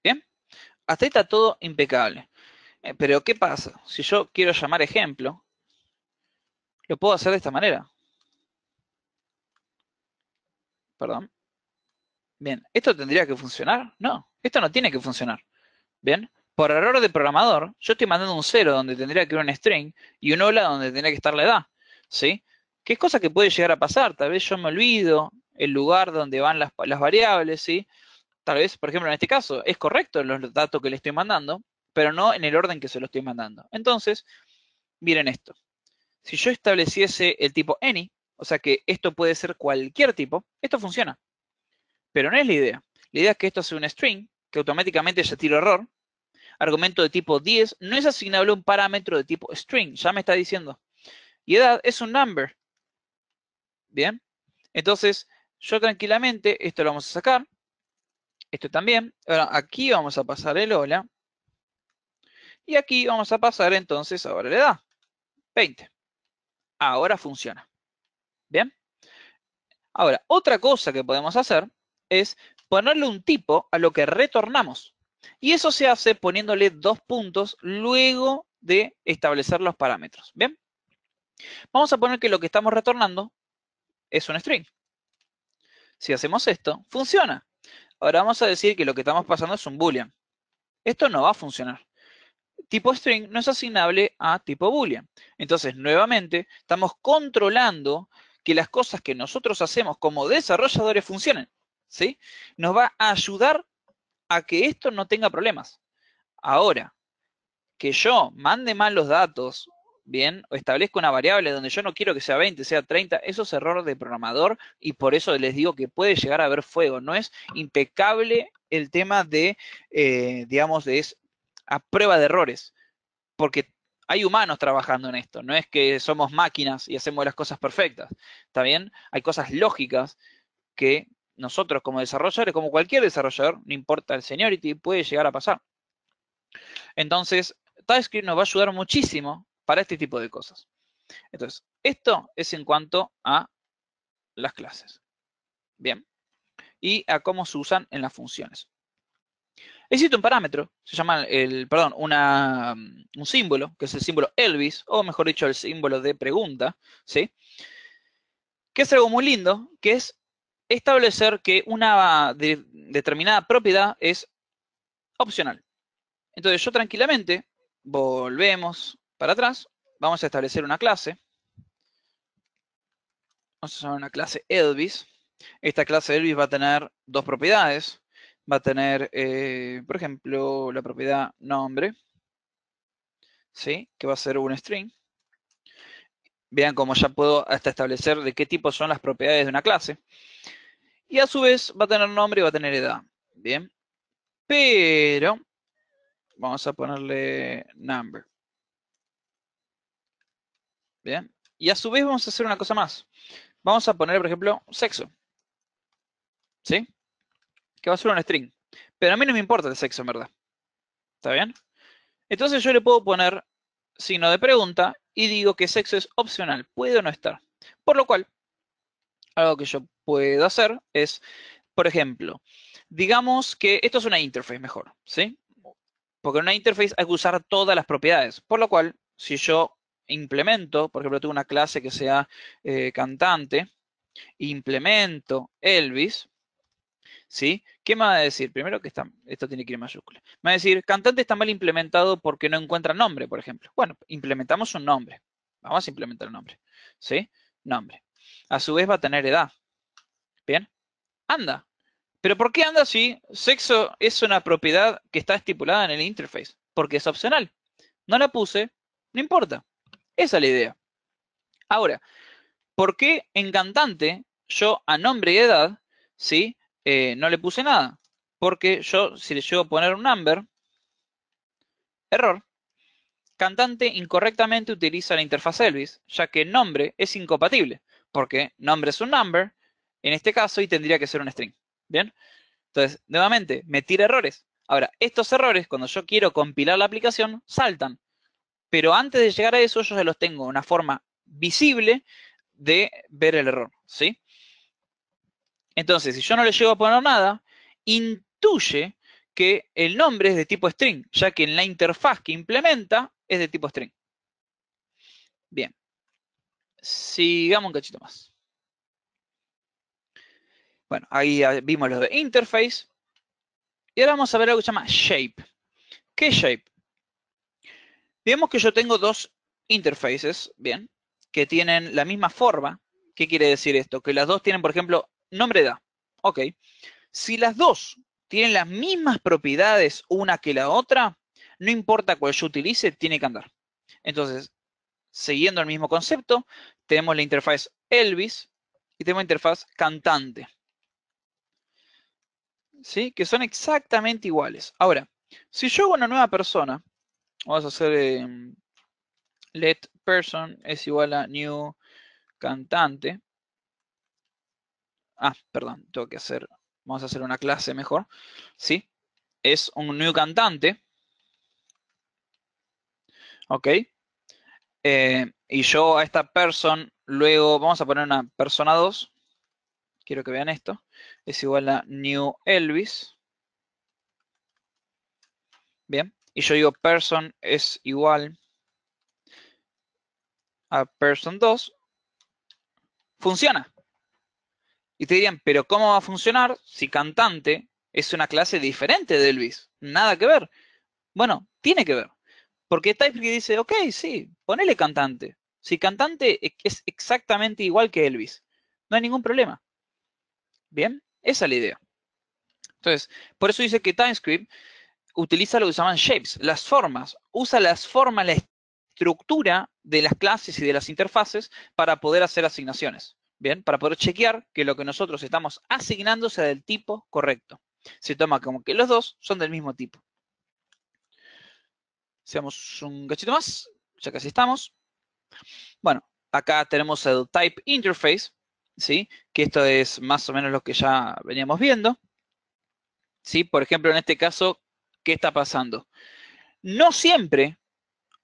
¿bien? Hasta ahí está todo impecable. Pero ¿qué pasa? Si yo quiero llamar ejemplo, lo puedo hacer de esta manera. Perdón. Bien, ¿esto tendría que funcionar? No, esto no tiene que funcionar. Bien, por error de programador, yo estoy mandando un 0 donde tendría que ir un string y un hola donde tendría que estar la edad. ¿Sí? ¿Qué es cosa que puede llegar a pasar? Tal vez yo me olvido el lugar donde van las variables, ¿sí? Tal vez, por ejemplo, en este caso, es correcto los datos que le estoy mandando, pero no en el orden que se lo estoy mandando. Entonces, miren esto. Si yo estableciese el tipo any, o sea que esto puede ser cualquier tipo, esto funciona. Pero no es la idea. La idea es que esto sea un string, que automáticamente ya tiro error. Argumento de tipo 10 no es asignable a un parámetro de tipo string, ya me está diciendo. Y edad es un number. Bien. Entonces, yo tranquilamente, esto lo vamos a sacar. Esto también. Ahora, aquí vamos a pasar el hola. Y aquí vamos a pasar entonces ahora la edad. 20. Ahora funciona. Bien. Ahora, otra cosa que podemos hacer es ponerle un tipo a lo que retornamos. Y eso se hace poniéndole dos puntos luego de establecer los parámetros. Bien. Vamos a poner que lo que estamos retornando es un string. Si hacemos esto, funciona. Ahora vamos a decir que lo que estamos pasando es un boolean. Esto no va a funcionar. tipo string no es asignable a tipo boolean. Entonces, nuevamente, estamos controlando que las cosas que nosotros hacemos como desarrolladores funcionen, ¿sí? Nos va a ayudar a que esto no tenga problemas. Ahora, que yo mande mal los datos, bien, o establezca una variable donde yo no quiero que sea 20, sea 30, eso es error de programador y por eso les digo que puede llegar a haber fuego. No es impecable el tema de, digamos, a prueba de errores, porque hay humanos trabajando en esto, no es que somos máquinas y hacemos las cosas perfectas, ¿está bien? Hay cosas lógicas que nosotros como desarrolladores, como cualquier desarrollador, no importa el seniority, puede llegar a pasar. Entonces, TypeScript nos va a ayudar muchísimo para este tipo de cosas. Entonces, esto es en cuanto a las clases. Bien. Y a cómo se usan en las funciones. Existe un parámetro, se llama un símbolo, que es el símbolo Elvis, o mejor dicho, el símbolo de pregunta, ¿sí? Que es algo muy lindo, que es establecer que una determinada propiedad es opcional. Entonces yo tranquilamente, volvemos para atrás, vamos a establecer una clase, vamos a llamar una clase Elvis. Esta clase Elvis va a tener dos propiedades, va a tener, por ejemplo, la propiedad nombre, ¿sí? Que va a ser un string. Vean cómo ya puedo hasta establecer de qué tipo son las propiedades de una clase. Y a su vez va a tener nombre y va a tener edad. Bien. Pero vamos a ponerle number. Bien. Y a su vez vamos a hacer una cosa más. Vamos a poner, por ejemplo, sexo. ¿Sí? Que va a ser un string. Pero a mí no me importa el sexo, en verdad. ¿Está bien? Entonces yo le puedo poner signo de pregunta y digo que sexo es opcional. Puede o no estar. Por lo cual, algo que yo puedo hacer es, por ejemplo, digamos que esto es una interface mejor, ¿sí? Porque en una interface hay que usar todas las propiedades. Por lo cual, si yo implemento, por ejemplo, tengo una clase que sea cantante, implemento Elvis, ¿sí? ¿Qué me va a decir? Primero que esto tiene que ir en mayúscula. Me va a decir, cantante está mal implementado porque no encuentra nombre, por ejemplo. Bueno, implementamos un nombre. Vamos a implementar un nombre, ¿sí? Nombre. A su vez va a tener edad. Bien. Anda. ¿Pero por qué anda si sexo es una propiedad que está estipulada en el interface? Porque es opcional. No la puse, no importa. Esa es la idea. Ahora, ¿por qué en cantante yo a nombre y edad, ¿sí? No le puse nada? Porque yo, si le llego a poner un number, error, cantante incorrectamente utiliza la interfaz Elvis, ya que nombre es incompatible, porque nombre es un number, en este caso, y tendría que ser un string. ¿Bien? Entonces, nuevamente, me tira errores. Ahora, estos errores, cuando yo quiero compilar la aplicación, saltan. Pero antes de llegar a eso, yo ya los tengo de una forma visible de ver el error, ¿sí? Entonces, si yo no le llego a poner nada, intuye que el nombre es de tipo string, ya que en la interfaz que implementa es de tipo string. Bien. Sigamos un cachito más. Bueno, ahí vimos lo de interface. Y ahora vamos a ver algo que se llama shape. ¿Qué es shape? Digamos que yo tengo dos interfaces, bien, que tienen la misma forma. ¿Qué quiere decir esto? Que las dos tienen, por ejemplo, nombre edad. Ok. Si las dos tienen las mismas propiedades una que la otra, no importa cuál yo utilice, tiene que andar. Entonces, siguiendo el mismo concepto, tenemos la interfaz Elvis y tenemos la interfaz cantante. ¿Sí? Que son exactamente iguales. Ahora, si yo hago una nueva persona, vamos a hacer let person es igual a new cantante. Ah, perdón, tengo que hacer, vamos a hacer una clase mejor. ¿Sí? Es un new cantante. ¿Ok? Y yo a esta person, luego vamos a poner una persona 2. Quiero que vean esto. Es igual a new Elvis. Bien. Y yo digo person es igual a person 2. Funciona. Y te dirían, pero ¿cómo va a funcionar si cantante es una clase diferente de Elvis? Nada que ver. Bueno, tiene que ver. Porque TypeScript dice, ok, sí, ponele cantante. Si cantante es exactamente igual que Elvis, no hay ningún problema. Bien, esa es la idea. Entonces, por eso dice que TypeScript utiliza lo que se llaman shapes, las formas. Usa las formas, la estructura de las clases y de las interfaces para poder hacer asignaciones. Bien, para poder chequear que lo que nosotros estamos asignando sea del tipo correcto. Se toma como que los dos son del mismo tipo. Hacemos un cachito más, ya casi estamos. Bueno, acá tenemos el type interface, ¿sí? Que esto es más o menos lo que ya veníamos viendo. ¿Sí? Por ejemplo, en este caso, ¿qué está pasando? No siempre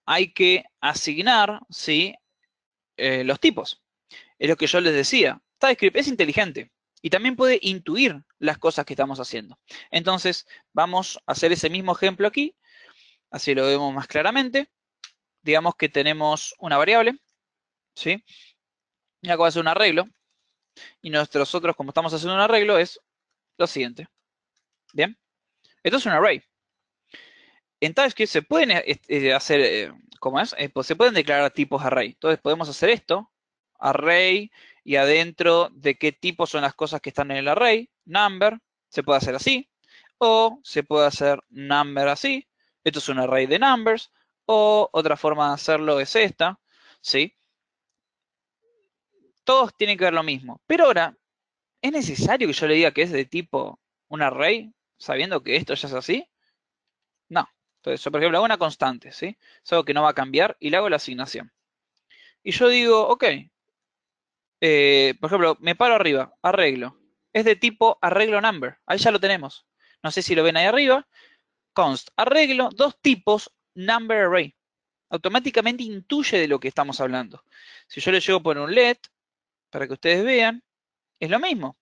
hay que asignar, ¿sí? Los tipos. Es lo que yo les decía. TypeScript es inteligente y también puede intuir las cosas que estamos haciendo. Entonces, vamos a hacer ese mismo ejemplo aquí, así lo vemos más claramente. Digamos que tenemos una variable, ¿sí? Y acá va a ser un arreglo. Y nosotros, como estamos haciendo un arreglo, es lo siguiente. Bien, esto es un array. En TypeScript se pueden hacer, ¿cómo es? Pues se pueden declarar tipos array. Entonces podemos hacer esto, array, y adentro de qué tipo son las cosas que están en el array, number, se puede hacer así, o se puede hacer number así. Esto es un array de numbers, o otra forma de hacerlo es esta, ¿sí? Todos tienen que ver lo mismo. Pero ahora, ¿es necesario que yo le diga que es de tipo un array, sabiendo que esto ya es así? No. Entonces, yo, por ejemplo, hago una constante, ¿sí? Es algo que no va a cambiar y le hago la asignación. Y yo digo, ok, por ejemplo, me paro arriba, arreglo. Es de tipo arreglo number. Ahí ya lo tenemos. No sé si lo ven ahí arriba. Const, arreglo, dos tipos, number array. Automáticamente intuye de lo que estamos hablando. Si yo le llego a poner un let, para que ustedes vean, es lo mismo.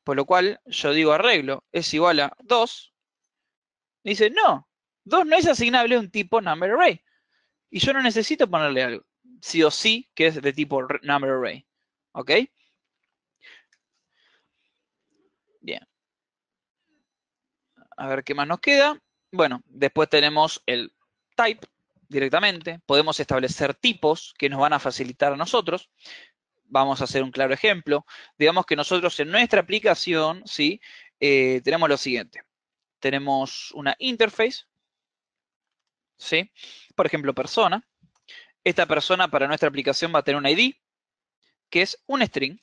Por lo cual, yo digo arreglo es igual a 2. Dice, no, 2 no es asignable a un tipo number array. Y yo no necesito ponerle algo, sí o sí, que es de tipo number array. ¿Ok? Bien. A ver qué más nos queda. Bueno, después tenemos el type directamente. Podemos establecer tipos que nos van a facilitar a nosotros. Vamos a hacer un claro ejemplo. Digamos que nosotros en nuestra aplicación, ¿sí? Tenemos lo siguiente. Tenemos una interface, ¿sí? Por ejemplo, persona. Esta persona para nuestra aplicación va a tener un ID, que es un string,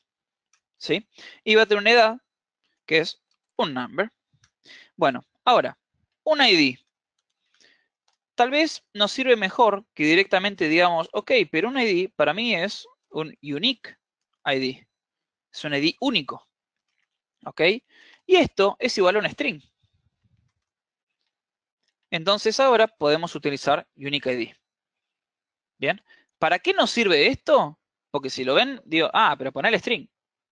¿sí? Y va a tener una edad, que es un number. Bueno, ahora, un ID. Tal vez nos sirve mejor que directamente digamos, ok, pero un ID para mí es un unique ID. Es un ID único. ¿Ok? Y esto es igual a un string. Entonces ahora podemos utilizar unique ID. Bien. ¿Para qué nos sirve esto? Porque si lo ven, digo, pero poner el string.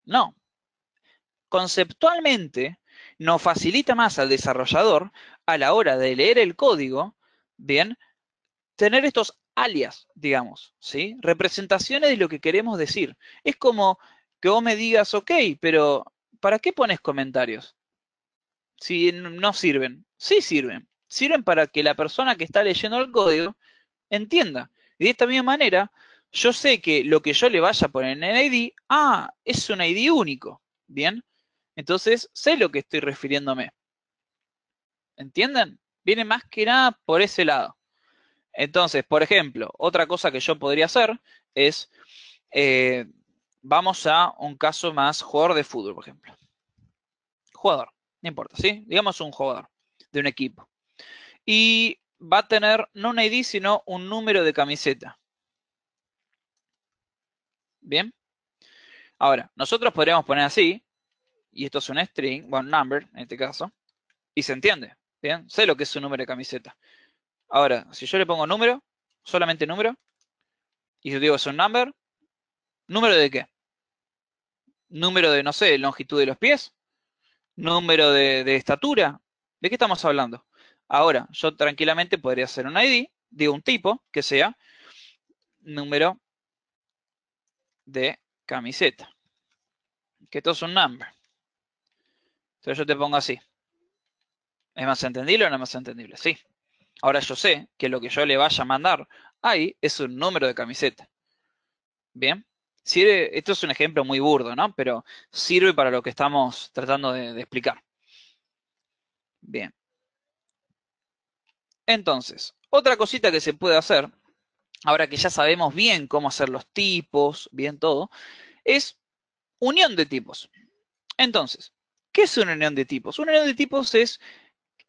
No. Conceptualmente, nos facilita más al desarrollador a la hora de leer el código, bien, tener estos alias, digamos, ¿sí? Representaciones de lo que queremos decir. Es como que vos me digas, ok, pero ¿para qué pones comentarios? Si no sirven. Sí sirven. Sirven para que la persona que está leyendo el código entienda. Y de esta misma manera, yo sé que lo que yo le vaya a poner en el ID, es un ID único. Bien. Entonces, sé lo que estoy refiriéndome. ¿Entienden? Viene más que nada por ese lado. Entonces, por ejemplo, otra cosa que yo podría hacer es, eh, vamos a un caso más jugador de fútbol, por ejemplo. Jugador, no importa, ¿sí? Digamos un jugador de un equipo. Y va a tener no un ID, sino un número de camiseta. ¿Bien? Ahora, nosotros podríamos poner así, y esto es un string, bueno, number en este caso, y se entiende. ¿Bien? Sé lo que es un número de camiseta. Ahora, si yo le pongo número, solamente número, y yo digo es un number, ¿número de qué? Número de, no sé, longitud de los pies, número de estatura. ¿De qué estamos hablando? Ahora, yo tranquilamente podría hacer un ID, digo un tipo, que sea número de camiseta. Que esto es un number. Entonces yo te pongo así. ¿Es más entendible o no es más entendible? Sí. Ahora yo sé que lo que yo le vaya a mandar ahí es un número de camiseta. Bien. Sirve, esto es un ejemplo muy burdo, ¿no? Pero sirve para lo que estamos tratando de explicar. Bien. Entonces, otra cosita que se puede hacer, ahora que ya sabemos bien cómo hacer los tipos, bien todo, es unión de tipos. Entonces, ¿qué es una unión de tipos? Una unión de tipos es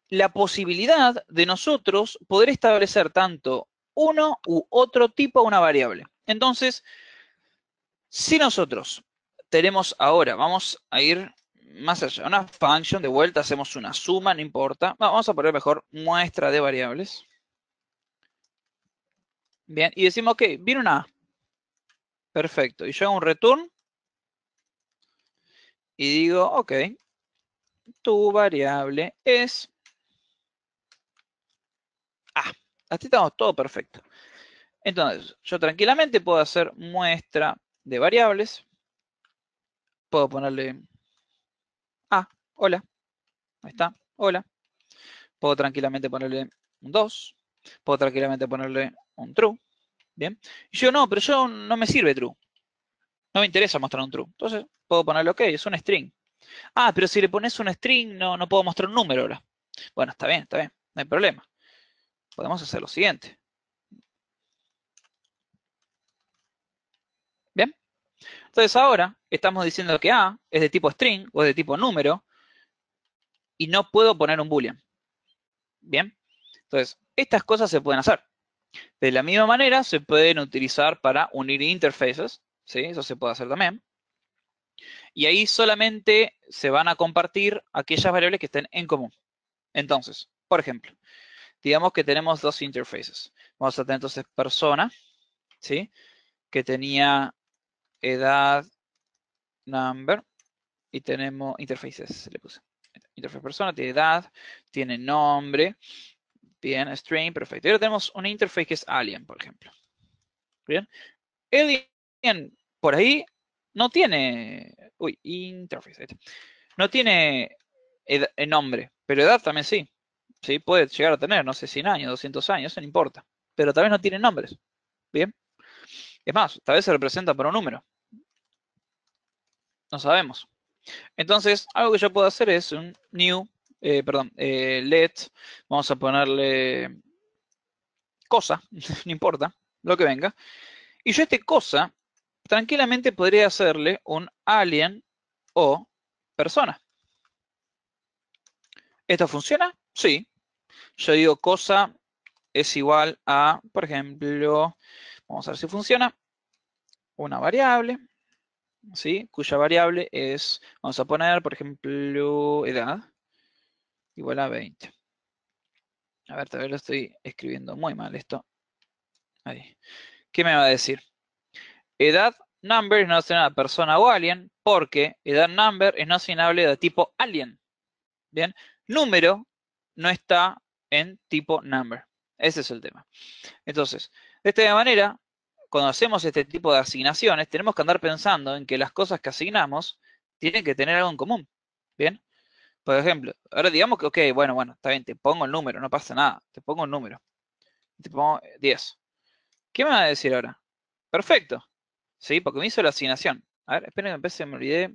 la posibilidad de nosotros poder establecer tanto uno u otro tipo a una variable. Entonces, si nosotros tenemos ahora, vamos a ir más allá, una function, de vuelta hacemos una suma, no importa. Vamos a poner mejor muestra de variables. Bien, y decimos, ok, viene una A. Perfecto. Y yo hago un return y digo, ok, tu variable es A. Así estamos todo perfecto. Entonces, yo tranquilamente puedo hacer muestra de variables. Puedo ponerle A, hola. Ahí está, hola. Puedo tranquilamente ponerle un 2. Puedo tranquilamente ponerle un true. Bien. Y yo no, pero yo no me sirve true. No me interesa mostrar un true. Entonces, puedo ponerle ok, es un string. Ah, pero si le pones un string, no puedo mostrar un número ahora. Bueno, está bien, no hay problema. Podemos hacer lo siguiente. Bien. Entonces ahora estamos diciendo que A es de tipo string o es de tipo número y no puedo poner un boolean. Bien. Entonces, estas cosas se pueden hacer. De la misma manera, se pueden utilizar para unir interfaces. ¿Sí? Eso se puede hacer también. Y ahí solamente se van a compartir aquellas variables que estén en común. Entonces, por ejemplo, digamos que tenemos dos interfaces. Vamos a tener entonces persona, ¿sí? Que tenía edad, number, y tenemos interfaces, le puse. Interface persona tiene edad, tiene nombre, bien, string, perfecto. Y ahora tenemos una interface que es alien, por ejemplo. Bien. Alien, por ahí, no tiene, uy, interface, no tiene nombre, pero edad también sí. Sí, puede llegar a tener, no sé, 100 años, 200 años, eso no importa. Pero tal vez no tiene nombres. Bien. Es más, tal vez se representa por un número. No sabemos. Entonces, algo que yo puedo hacer es un new, let, vamos a ponerle cosa, no importa, lo que venga. Y yo este cosa, tranquilamente podría hacerle un alien o persona. ¿Esto funciona? Sí. Yo digo cosa es igual a, por ejemplo, vamos a ver si funciona, una variable, ¿sí? Cuya variable es, vamos a poner, por ejemplo, edad, igual a 20. A ver, tal vez lo estoy escribiendo muy mal esto. Ahí. ¿Qué me va a decir? Edad number es no asignable a persona o alien, porque edad number es no asignable de tipo alien. Bien, número no está en tipo number. Ese es el tema. Entonces, de esta manera, cuando hacemos este tipo de asignaciones, tenemos que andar pensando en que las cosas que asignamos tienen que tener algo en común. Bien, por ejemplo, ahora digamos que, ok, bueno, está bien, te pongo el número, no pasa nada, te pongo el número. Te pongo 10. ¿Qué me va a decir ahora? Perfecto. Sí, porque me hizo la asignación. A ver, esperen que empecé, me olvidé.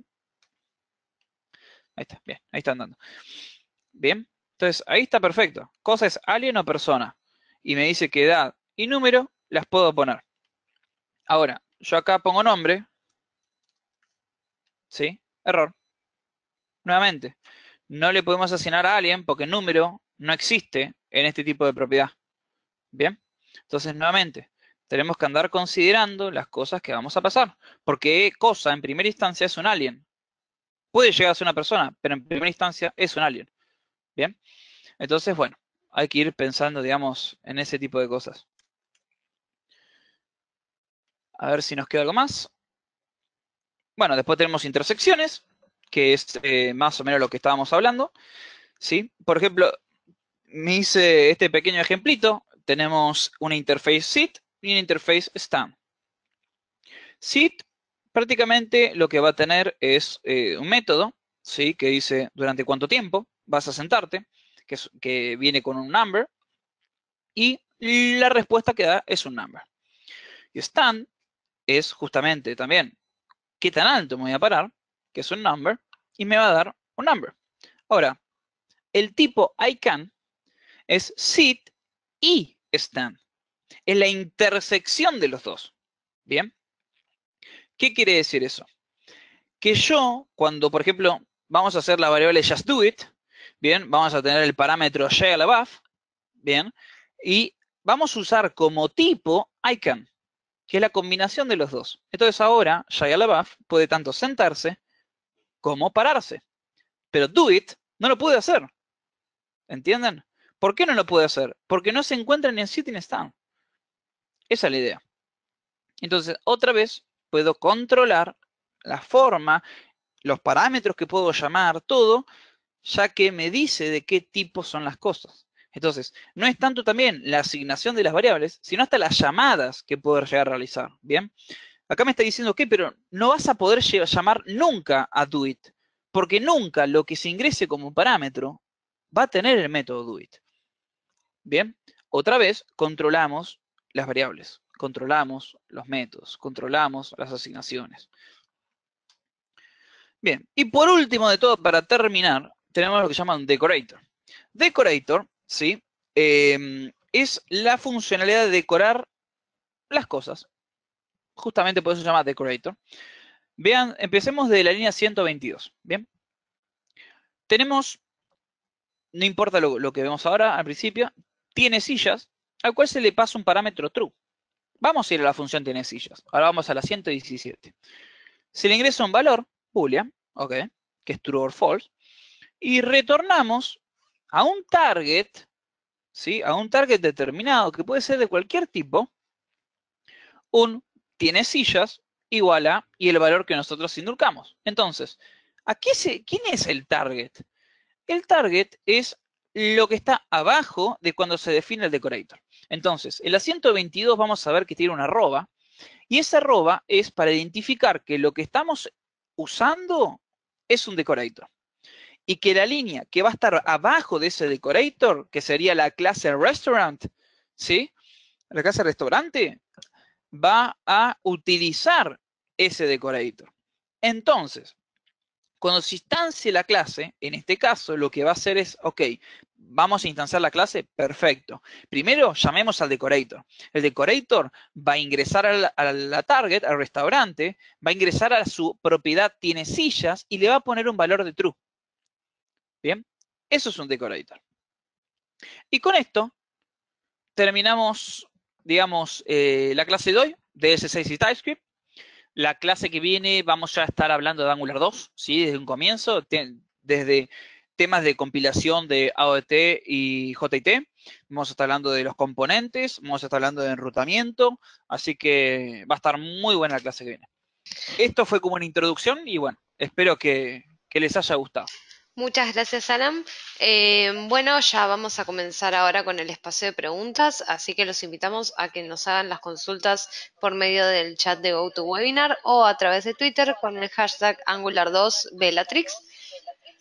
Ahí está, bien, ahí está andando. Bien, entonces ahí está perfecto. Cosa es alien o persona. Y me dice que edad y número las puedo poner. Ahora, yo acá pongo nombre. ¿Sí? Error. Nuevamente, no le podemos asignar a alien porque número no existe en este tipo de propiedad. Bien, entonces nuevamente, tenemos que andar considerando las cosas que vamos a pasar. Porque cosa en primera instancia es un alien. Puede llegar a ser una persona, pero en primera instancia es un alien. Bien, entonces, bueno, hay que ir pensando, digamos, en ese tipo de cosas. A ver si nos queda algo más. Bueno, después tenemos intersecciones, que es más o menos lo que estábamos hablando. ¿Sí? Por ejemplo, me hice este pequeño ejemplito. Tenemos una interface sit y una interface stan. Sit prácticamente lo que va a tener es un método, ¿sí? Que dice durante cuánto tiempo vas a sentarte, que viene con un number. y la respuesta que da es un number. Y stand es justamente también qué tan alto me voy a parar, que es un number, y me va a dar un number. Ahora, el tipo I can es sit y stand. Es la intersección de los dos. ¿Bien? ¿Qué quiere decir eso? Que yo, cuando, por ejemplo, vamos a hacer la variable just do it, bien, vamos a tener el parámetro shell above, bien, y vamos a usar como tipo I can, que es la combinación de los dos. Entonces ahora, shell above puede tanto sentarse como pararse, pero do it no lo puede hacer. ¿Entienden? ¿Por qué no lo puede hacer? Porque no se encuentra ni en sit ni en stand. Esa es la idea. Entonces, otra vez, puedo controlar la forma, los parámetros que puedo llamar, todo, ya que me dice de qué tipo son las cosas. Entonces, no es tanto también la asignación de las variables, sino hasta las llamadas que puedo llegar a realizar. ¿Bien? Acá me está diciendo que, pero no vas a poder llamar nunca a doIt, porque nunca lo que se ingrese como parámetro va a tener el método doIt. Bien, otra vez controlamos las variables, controlamos los métodos, controlamos las asignaciones. Bien, y por último de todo, para terminar, tenemos lo que se llama un decorator. Decorator, ¿sí? Es la funcionalidad de decorar las cosas. Justamente por eso se llama decorator. Vean, empecemos de la línea 122. Bien, tenemos, no importa lo que vemos ahora al principio, tiene sillas, al cual se le pasa un parámetro true. Vamos a ir a la función tiene sillas. Ahora vamos a la 117. Se le ingresa un valor, boolean, ok, que es true or false, y retornamos a un target, ¿sí? A un target determinado, que puede ser de cualquier tipo, un tiene sillas igual a, y el valor que nosotros indicamos. Entonces, ¿quién es el target? El target es lo que está abajo de cuando se define el decorator. Entonces, en la 122 vamos a ver que tiene una arroba, y esa arroba es para identificar que lo que estamos usando es un decorator. Y que la línea que va a estar abajo de ese decorator, que sería la clase restaurant, ¿sí? La clase restaurante va a utilizar ese decorator. Entonces, cuando se instancie la clase, en este caso lo que va a hacer es, ok, vamos a instanciar la clase, perfecto. Primero llamemos al decorator. El decorator va a ingresar a la target, al restaurante, va a ingresar a su propiedad tiene sillas y le va a poner un valor de true. Bien, eso es un decorator. Y con esto terminamos, digamos, la clase de hoy de S6 y TypeScript. La clase que viene vamos ya a estar hablando de Angular 2, ¿sí? Desde un comienzo, desde temas de compilación de AOT y JIT. Vamos a estar hablando de los componentes, vamos a estar hablando de enrutamiento, así que va a estar muy buena la clase que viene. Esto fue como una introducción y bueno, espero que les haya gustado. Muchas gracias, Alan. Bueno, ya vamos a comenzar ahora con el espacio de preguntas, así que los invitamos a que nos hagan las consultas por medio del chat de GoToWebinar o a través de Twitter con el hashtag Angular2Bellatrix.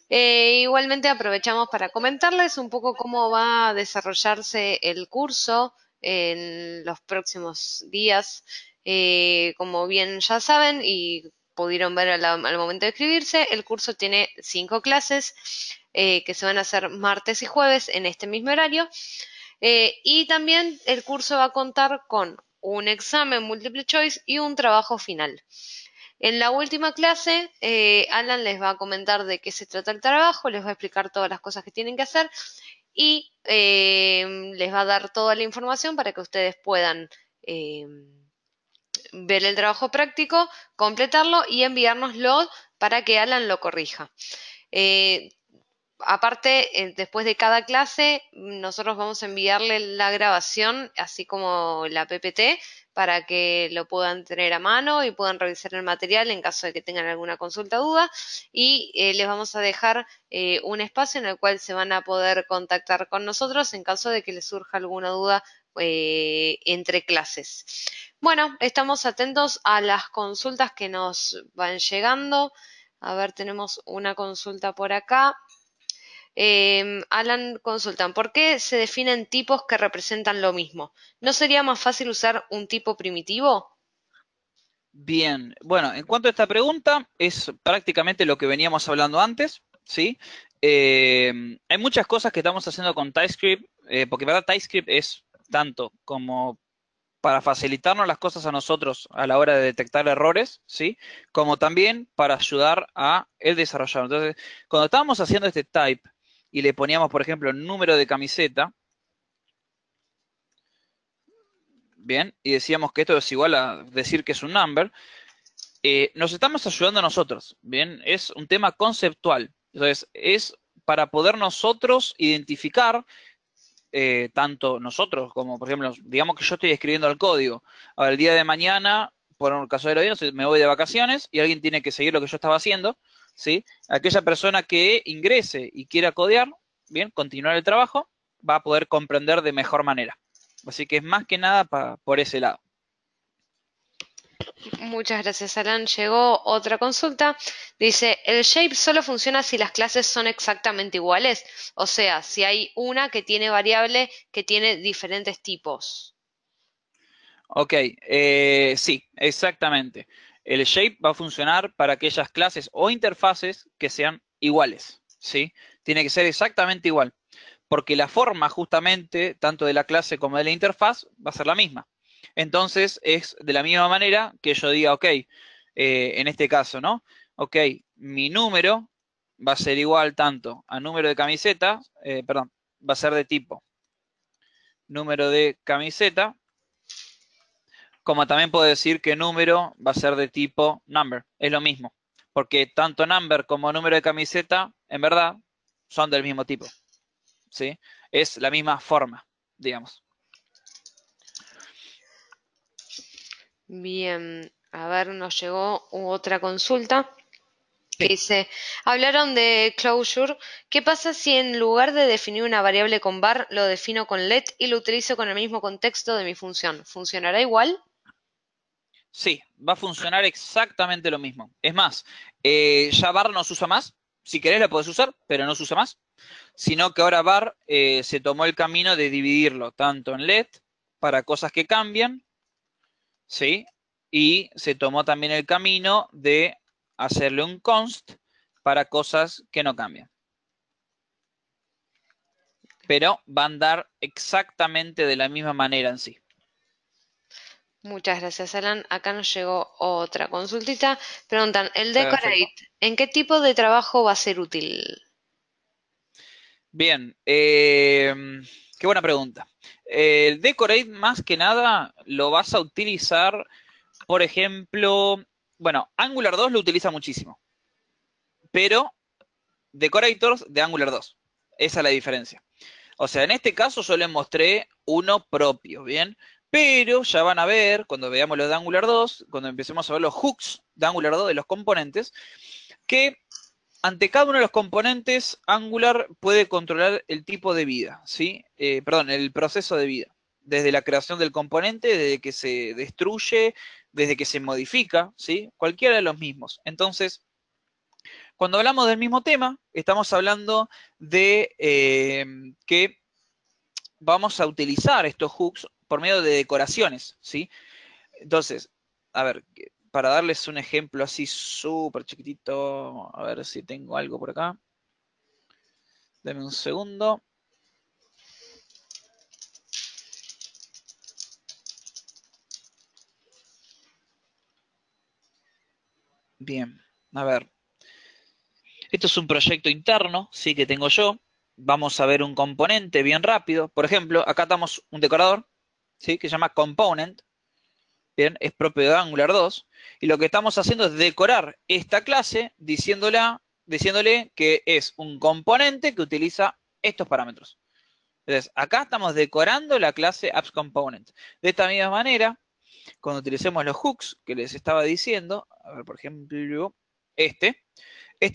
Igualmente aprovechamos para comentarles un poco cómo va a desarrollarse el curso en los próximos días. Como bien ya saben y pudieron ver al momento de escribirse, el curso tiene 5 clases que se van a hacer martes y jueves en este mismo horario. Y también el curso va a contar con un examen múltiple choice y un trabajo final. En la última clase, Alan les va a comentar de qué se trata el trabajo, les va a explicar todas las cosas que tienen que hacer y les va a dar toda la información para que ustedes puedan ver el trabajo práctico, completarlo y enviárnoslo para que Alan lo corrija. Eh, Aparte, después de cada clase, nosotros vamos a enviarle la grabación, así como la PPT, para que lo puedan tener a mano y puedan revisar el material en caso de que tengan alguna consulta o duda. Y les vamos a dejar un espacio en el cual se van a poder contactar con nosotros en caso de que les surja alguna duda entre clases. Bueno, estamos atentos a las consultas que nos van llegando. A ver, tenemos una consulta por acá. Alan consultan, ¿por qué se definen tipos que representan lo mismo? ¿No sería más fácil usar un tipo primitivo? Bien, bueno, en cuanto a esta pregunta, es prácticamente lo que veníamos hablando antes, ¿sí? Hay muchas cosas que estamos haciendo con TypeScript, porque verdad TypeScript es tanto como para facilitarnos las cosas a nosotros a la hora de detectar errores, ¿sí? Como también para ayudar a el desarrollador. Entonces, cuando estábamos haciendo este type y le poníamos, por ejemplo, el número de camiseta, bien, y decíamos que esto es igual a decir que es un number, nos estamos ayudando a nosotros, bien, es un tema conceptual. Entonces, es para poder nosotros identificar tanto nosotros como, por ejemplo, digamos que yo estoy escribiendo el código. Ahora, el día de mañana, por un caso de lo me voy de vacaciones y alguien tiene que seguir lo que yo estaba haciendo, ¿sí? Aquella persona que ingrese y quiera codear, bien, continuar el trabajo, va a poder comprender de mejor manera. Así que es más que nada por ese lado. Muchas gracias, Alan. Llegó otra consulta. Dice, ¿el shape solo funciona si las clases son exactamente iguales? O sea, si hay una que tiene variable que tiene diferentes tipos. Ok, sí, exactamente. El shape va a funcionar para aquellas clases o interfaces que sean iguales, ¿sí? Tiene que ser exactamente igual, porque la forma justamente, tanto de la clase como de la interfaz, va a ser la misma. Entonces, es de la misma manera que yo diga, ok, en este caso, ¿no? Ok, mi número va a ser igual tanto a número de camiseta, perdón, va a ser de tipo número de camiseta, como también puedo decir que número va a ser de tipo number. Es lo mismo. Porque tanto number como número de camiseta, en verdad, son del mismo tipo. ¿Sí? Es la misma forma, digamos. Bien, a ver, nos llegó otra consulta que Sí. dice, hablaron de closure. ¿Qué pasa si en lugar de definir una variable con var, lo defino con let y lo utilizo con el mismo contexto de mi función? ¿Funcionará igual? Sí, va a funcionar exactamente lo mismo. Es más, ya var no se usa más. Si querés la podés usar, pero no se usa más. Sino que ahora var se tomó el camino de dividirlo tanto en let para cosas que cambian, ¿sí? Y se tomó también el camino de hacerle un const para cosas que no cambian. Pero va a andar exactamente de la misma manera en sí. Muchas gracias, Alan. Acá nos llegó otra consultita. Preguntan, ¿el Perfecto. decorate en qué tipo de trabajo va a ser útil? Bien, qué buena pregunta. El decorate más que nada lo vas a utilizar, por ejemplo, bueno, Angular 2 lo utiliza muchísimo, pero decorators de Angular 2. Esa es la diferencia. O sea, en este caso yo les mostré uno propio, ¿bien? Pero ya van a ver, cuando veamos los de Angular 2, cuando empecemos a ver los hooks de Angular 2 de los componentes, que ante cada uno de los componentes, Angular puede controlar el tipo de vida, ¿sí? Perdón, el proceso de vida. Desde la creación del componente, desde que se destruye, desde que se modifica, ¿sí? Cualquiera de los mismos. Entonces, cuando hablamos del mismo tema, estamos hablando de que vamos a utilizar estos hooks por medio de decoraciones, ¿sí? Entonces, a ver, para darles un ejemplo así súper chiquitito, a ver si tengo algo por acá. Deme un segundo. Bien, a ver. Esto es un proyecto interno, sí, que tengo yo. Vamos a ver un componente bien rápido. Por ejemplo, acá estamos un decorador, ¿sí? Que se llama component. Bien, es propio de Angular 2. Y lo que estamos haciendo es decorar esta clase diciéndole que es un componente que utiliza estos parámetros. Entonces, acá estamos decorando la clase apps component. De esta misma manera, cuando utilicemos los hooks que les estaba diciendo, a ver, por ejemplo,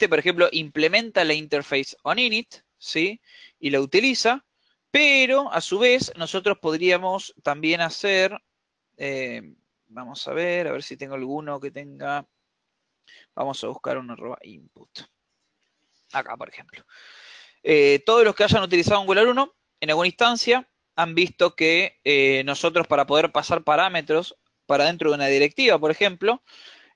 por ejemplo, implementa la interface onInit, ¿sí? Y la utiliza, pero a su vez nosotros podríamos también hacer, vamos a ver si tengo alguno que tenga, vamos a buscar un arroba input. Acá, por ejemplo. Todos los que hayan utilizado Angular 1 en alguna instancia han visto que nosotros para poder pasar parámetros para dentro de una directiva, por ejemplo,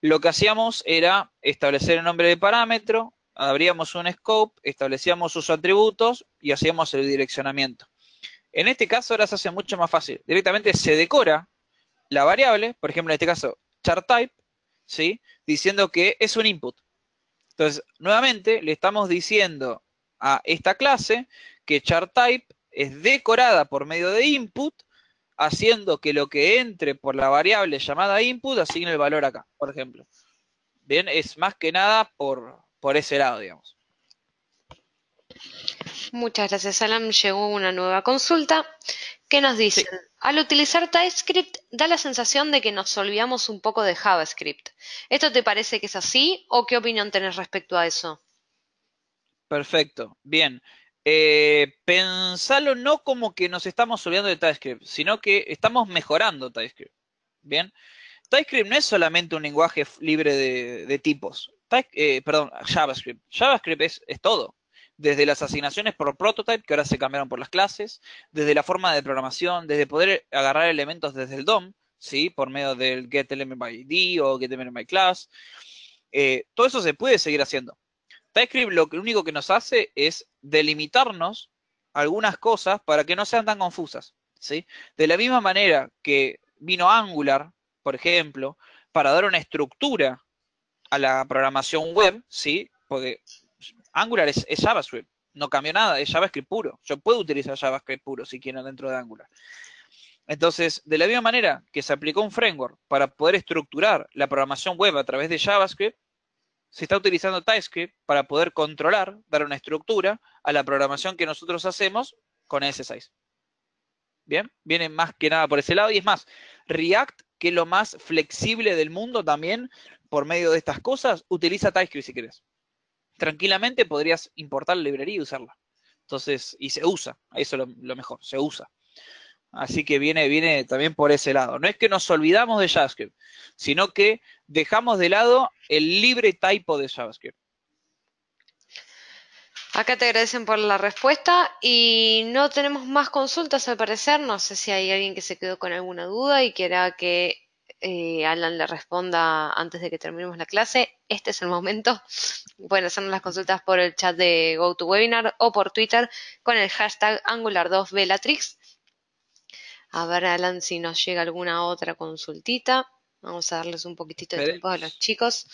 lo que hacíamos era establecer el nombre de parámetro, abríamos un scope, establecíamos sus atributos y hacíamos el direccionamiento. En este caso ahora se hace mucho más fácil. Directamente se decora la variable, por ejemplo en este caso chart type, ¿sí? Diciendo que es un input. Entonces, nuevamente le estamos diciendo a esta clase que chart type es decorada por medio de input, haciendo que lo que entre por la variable llamada input asigne el valor acá, por ejemplo. Bien, es más que nada por ese lado, digamos. Muchas gracias, Alan. Llegó una nueva consulta. ¿Qué nos dicen? Sí, Al utilizar TypeScript da la sensación de que nos olvidamos un poco de JavaScript. ¿Esto te parece que es así o qué opinión tenés respecto a eso? perfecto. Bien. Pensalo no como que nos estamos olvidando de TypeScript, sino que estamos mejorando TypeScript. Bien. TypeScript no es solamente un lenguaje libre de tipos. Perdón, JavaScript. JavaScript es todo. Desde las asignaciones por prototype, que ahora se cambiaron por las clases, desde la forma de programación, desde poder agarrar elementos desde el DOM, ¿sí? Por medio del getElementById o getElementByClass. Todo eso se puede seguir haciendo. TypeScript lo único que nos hace es delimitarnos algunas cosas para que no sean tan confusas, ¿sí? De la misma manera que vino Angular, por ejemplo, para dar una estructura a la programación web, ¿sí? Porque Angular es JavaScript, no cambió nada, es JavaScript puro. Yo puedo utilizar JavaScript puro si quiero dentro de Angular. Entonces, de la misma manera que se aplicó un framework para poder estructurar la programación web a través de JavaScript, se está utilizando TypeScript para poder controlar, dar una estructura a la programación que nosotros hacemos con ES6. Bien, viene más que nada por ese lado. Y es más, React, que es lo más flexible del mundo también, por medio de estas cosas, utiliza TypeScript si querés. Tranquilamente podrías importar la librería y usarla. Entonces, y se usa, eso es lo mejor, se usa. Así que viene también por ese lado. No es que nos olvidamos de JavaScript, sino que dejamos de lado el libre typo de JavaScript. Acá te agradecen por la respuesta y no tenemos más consultas al parecer. No sé si hay alguien que se quedó con alguna duda y quiera que Alan le responda antes de que terminemos la clase. Este es el momento. Pueden hacernos las consultas por el chat de GoToWebinar o por Twitter con el hashtag Angular2Bellatrix. A ver, Alan, si nos llega alguna otra consultita. Vamos a darles un poquitito de tiempo a los Esperemos. chicos.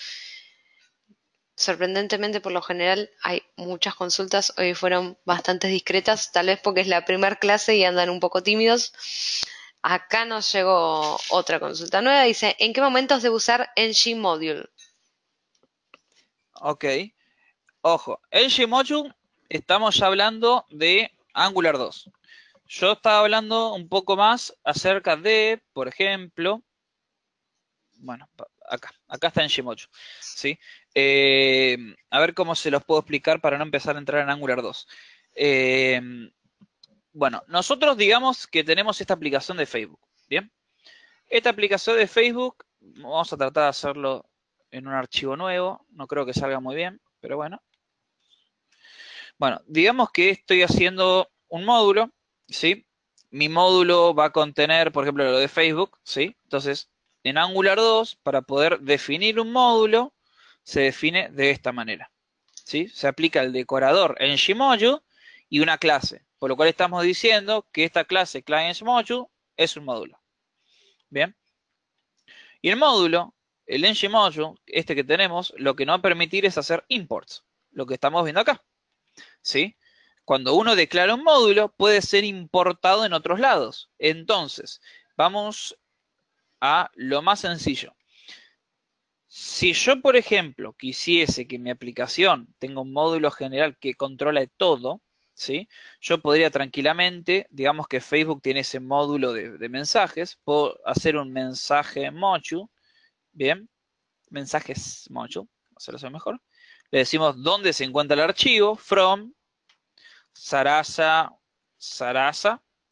Sorprendentemente, por lo general, hay muchas consultas. Hoy fueron bastante discretas, tal vez porque es la primera clase y andan un poco tímidos. Acá nos llegó otra consulta nueva. Dice, ¿en qué momentos debo usar ngModule? Ok. Ojo, el Gmodule estamos ya hablando de Angular 2. Yo estaba hablando un poco más acerca de, por ejemplo, bueno, acá está en Gmodule, ¿sí? A ver cómo se los puedo explicar para no empezar a entrar en Angular 2. Bueno, nosotros digamos que tenemos esta aplicación de Facebook, ¿bien? Esta aplicación de Facebook, vamos a tratar de hacerlo en un archivo nuevo, no creo que salga muy bien, pero bueno. Bueno, digamos que estoy haciendo un módulo, ¿sí? Mi módulo va a contener, por ejemplo, lo de Facebook, ¿sí? Entonces, en Angular 2, para poder definir un módulo, se define de esta manera, ¿sí? Se aplica el decorador en Gmodule y una clase, por lo cual estamos diciendo que esta clase ClientModule es un módulo, ¿bien? Y el módulo, el ngModule, este que tenemos, lo que nos va a permitir es hacer imports, lo que estamos viendo acá, ¿sí? Cuando uno declara un módulo, puede ser importado en otros lados. Entonces, vamos a lo más sencillo. Si yo, por ejemplo, quisiese que mi aplicación tenga un módulo general que controle todo, ¿sí? Yo podría tranquilamente, digamos que Facebook tiene ese módulo de mensajes, puedo hacer un mensaje module, ¿bien? Mensajes module, hacerlo mejor. Le decimos dónde se encuentra el archivo, from, Sarasa,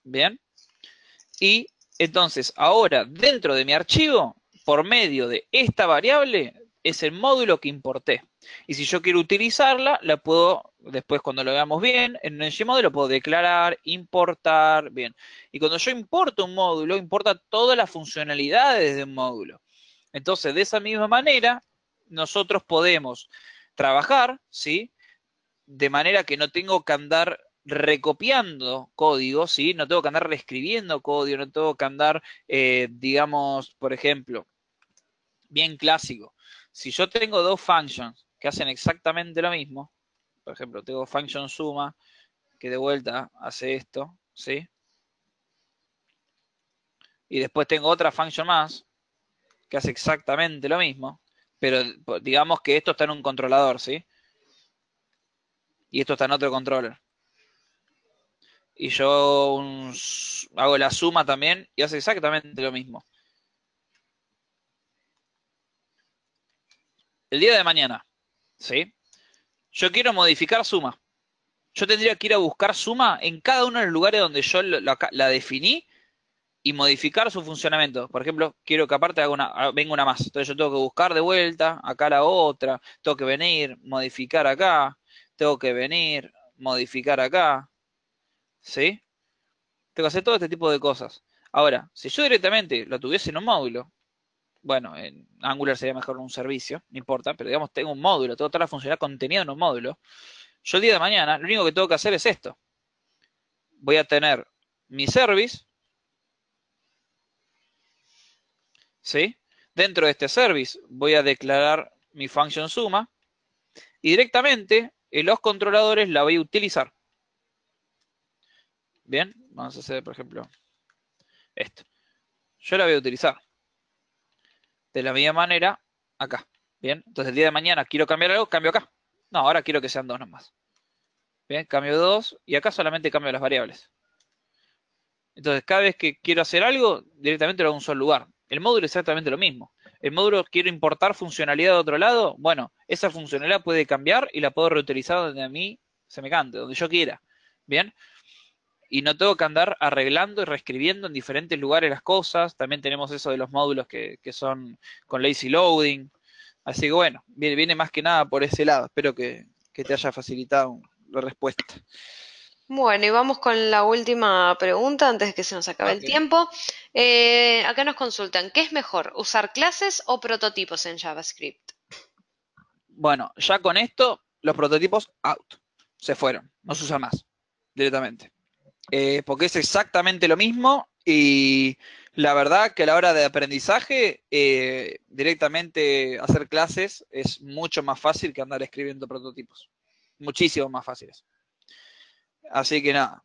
¿bien? Y entonces ahora dentro de mi archivo, por medio de esta variable, es el módulo que importé. Y si yo quiero utilizarla, la puedo, después cuando lo veamos bien, en el Gmodule lo puedo declarar, importar, bien. Y cuando yo importo un módulo, importa todas las funcionalidades de un módulo. Entonces, de esa misma manera, nosotros podemos trabajar, ¿sí? De manera que no tengo que andar recopiando código, ¿sí? No tengo que andar reescribiendo código, no tengo que andar, digamos, por ejemplo, bien clásico. Si yo tengo dos functions que hacen exactamente lo mismo, por ejemplo, tengo function suma, que de vuelta hace esto, ¿sí? Y después tengo otra function más, que hace exactamente lo mismo, pero digamos que esto está en un controlador, ¿sí? Y esto está en otro controller. Y yo hago la suma también y hace exactamente lo mismo. El día de mañana, ¿sí? Yo quiero modificar suma. Yo tendría que ir a buscar suma en cada uno de los lugares donde yo la definí y modificar su funcionamiento. Por ejemplo, quiero que aparte venga una más. Entonces yo tengo que buscar de vuelta, acá la otra, tengo que venir, modificar acá, tengo que venir, modificar acá, ¿sí? Tengo que hacer todo este tipo de cosas. Ahora, si yo directamente lo tuviese en un módulo, bueno, en Angular sería mejor un servicio, no importa, pero digamos tengo un módulo, tengo toda la funcionalidad contenida en un módulo, yo el día de mañana lo único que tengo que hacer es esto. Voy a tener mi service, ¿sí? Dentro de este service voy a declarar mi function suma y directamente en los controladores la voy a utilizar. Bien, vamos a hacer, por ejemplo, esto. Yo la voy a utilizar de la misma manera acá. Bien, entonces el día de mañana quiero cambiar algo, cambio acá. No, ahora quiero que sean dos nomás. Bien, cambio dos y acá solamente cambio las variables. Entonces, cada vez que quiero hacer algo, directamente lo hago en un solo lugar. El módulo es exactamente lo mismo. El módulo quiero importar funcionalidad de otro lado. Bueno, esa funcionalidad puede cambiar y la puedo reutilizar donde a mí se me cante, donde yo quiera. Bien. Y no tengo que andar arreglando y reescribiendo en diferentes lugares las cosas. También tenemos eso de los módulos que son con lazy loading. Así que bueno, viene más que nada por ese lado. Espero que te haya facilitado la respuesta. Bueno, y vamos con la última pregunta antes de que se nos acabe el Ok. tiempo. Acá nos consultan, ¿qué es mejor, usar clases o prototipos en JavaScript? Bueno, ya con esto, los prototipos out. Se fueron. No se usan más. Directamente. Porque es exactamente lo mismo y la verdad que a la hora de aprendizaje, directamente hacer clases es mucho más fácil que andar escribiendo prototipos. Muchísimo más fáciles. Así que nada,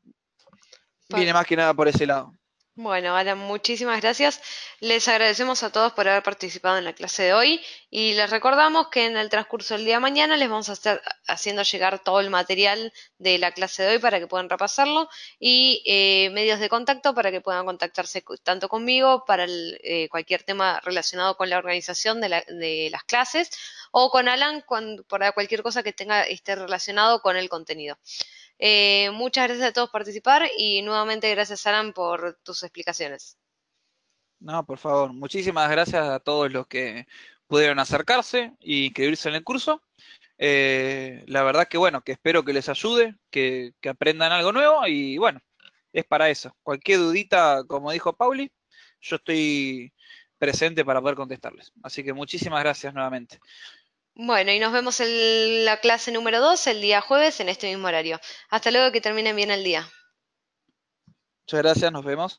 viene más que nada por ese lado. Bueno, Alan, muchísimas gracias. Les agradecemos a todos por haber participado en la clase de hoy y les recordamos que en el transcurso del día de mañana les vamos a estar haciendo llegar todo el material de la clase de hoy para que puedan repasarlo y medios de contacto para que puedan contactarse tanto conmigo para cualquier tema relacionado con la organización de las clases o con Alan para cualquier cosa que esté relacionado con el contenido. Muchas gracias a todos por participar y nuevamente gracias, Alan, por tus explicaciones. No, por favor, muchísimas gracias a todos los que pudieron acercarse y inscribirse en el curso. La verdad que bueno, que espero que les ayude, que aprendan algo nuevo y bueno, es para eso. Cualquier dudita, como dijo Pauli, yo estoy presente para poder contestarles. Así que muchísimas gracias nuevamente. Bueno, y nos vemos en la clase número 2 el día jueves en este mismo horario. Hasta luego, que terminen bien el día. Muchas gracias, nos vemos.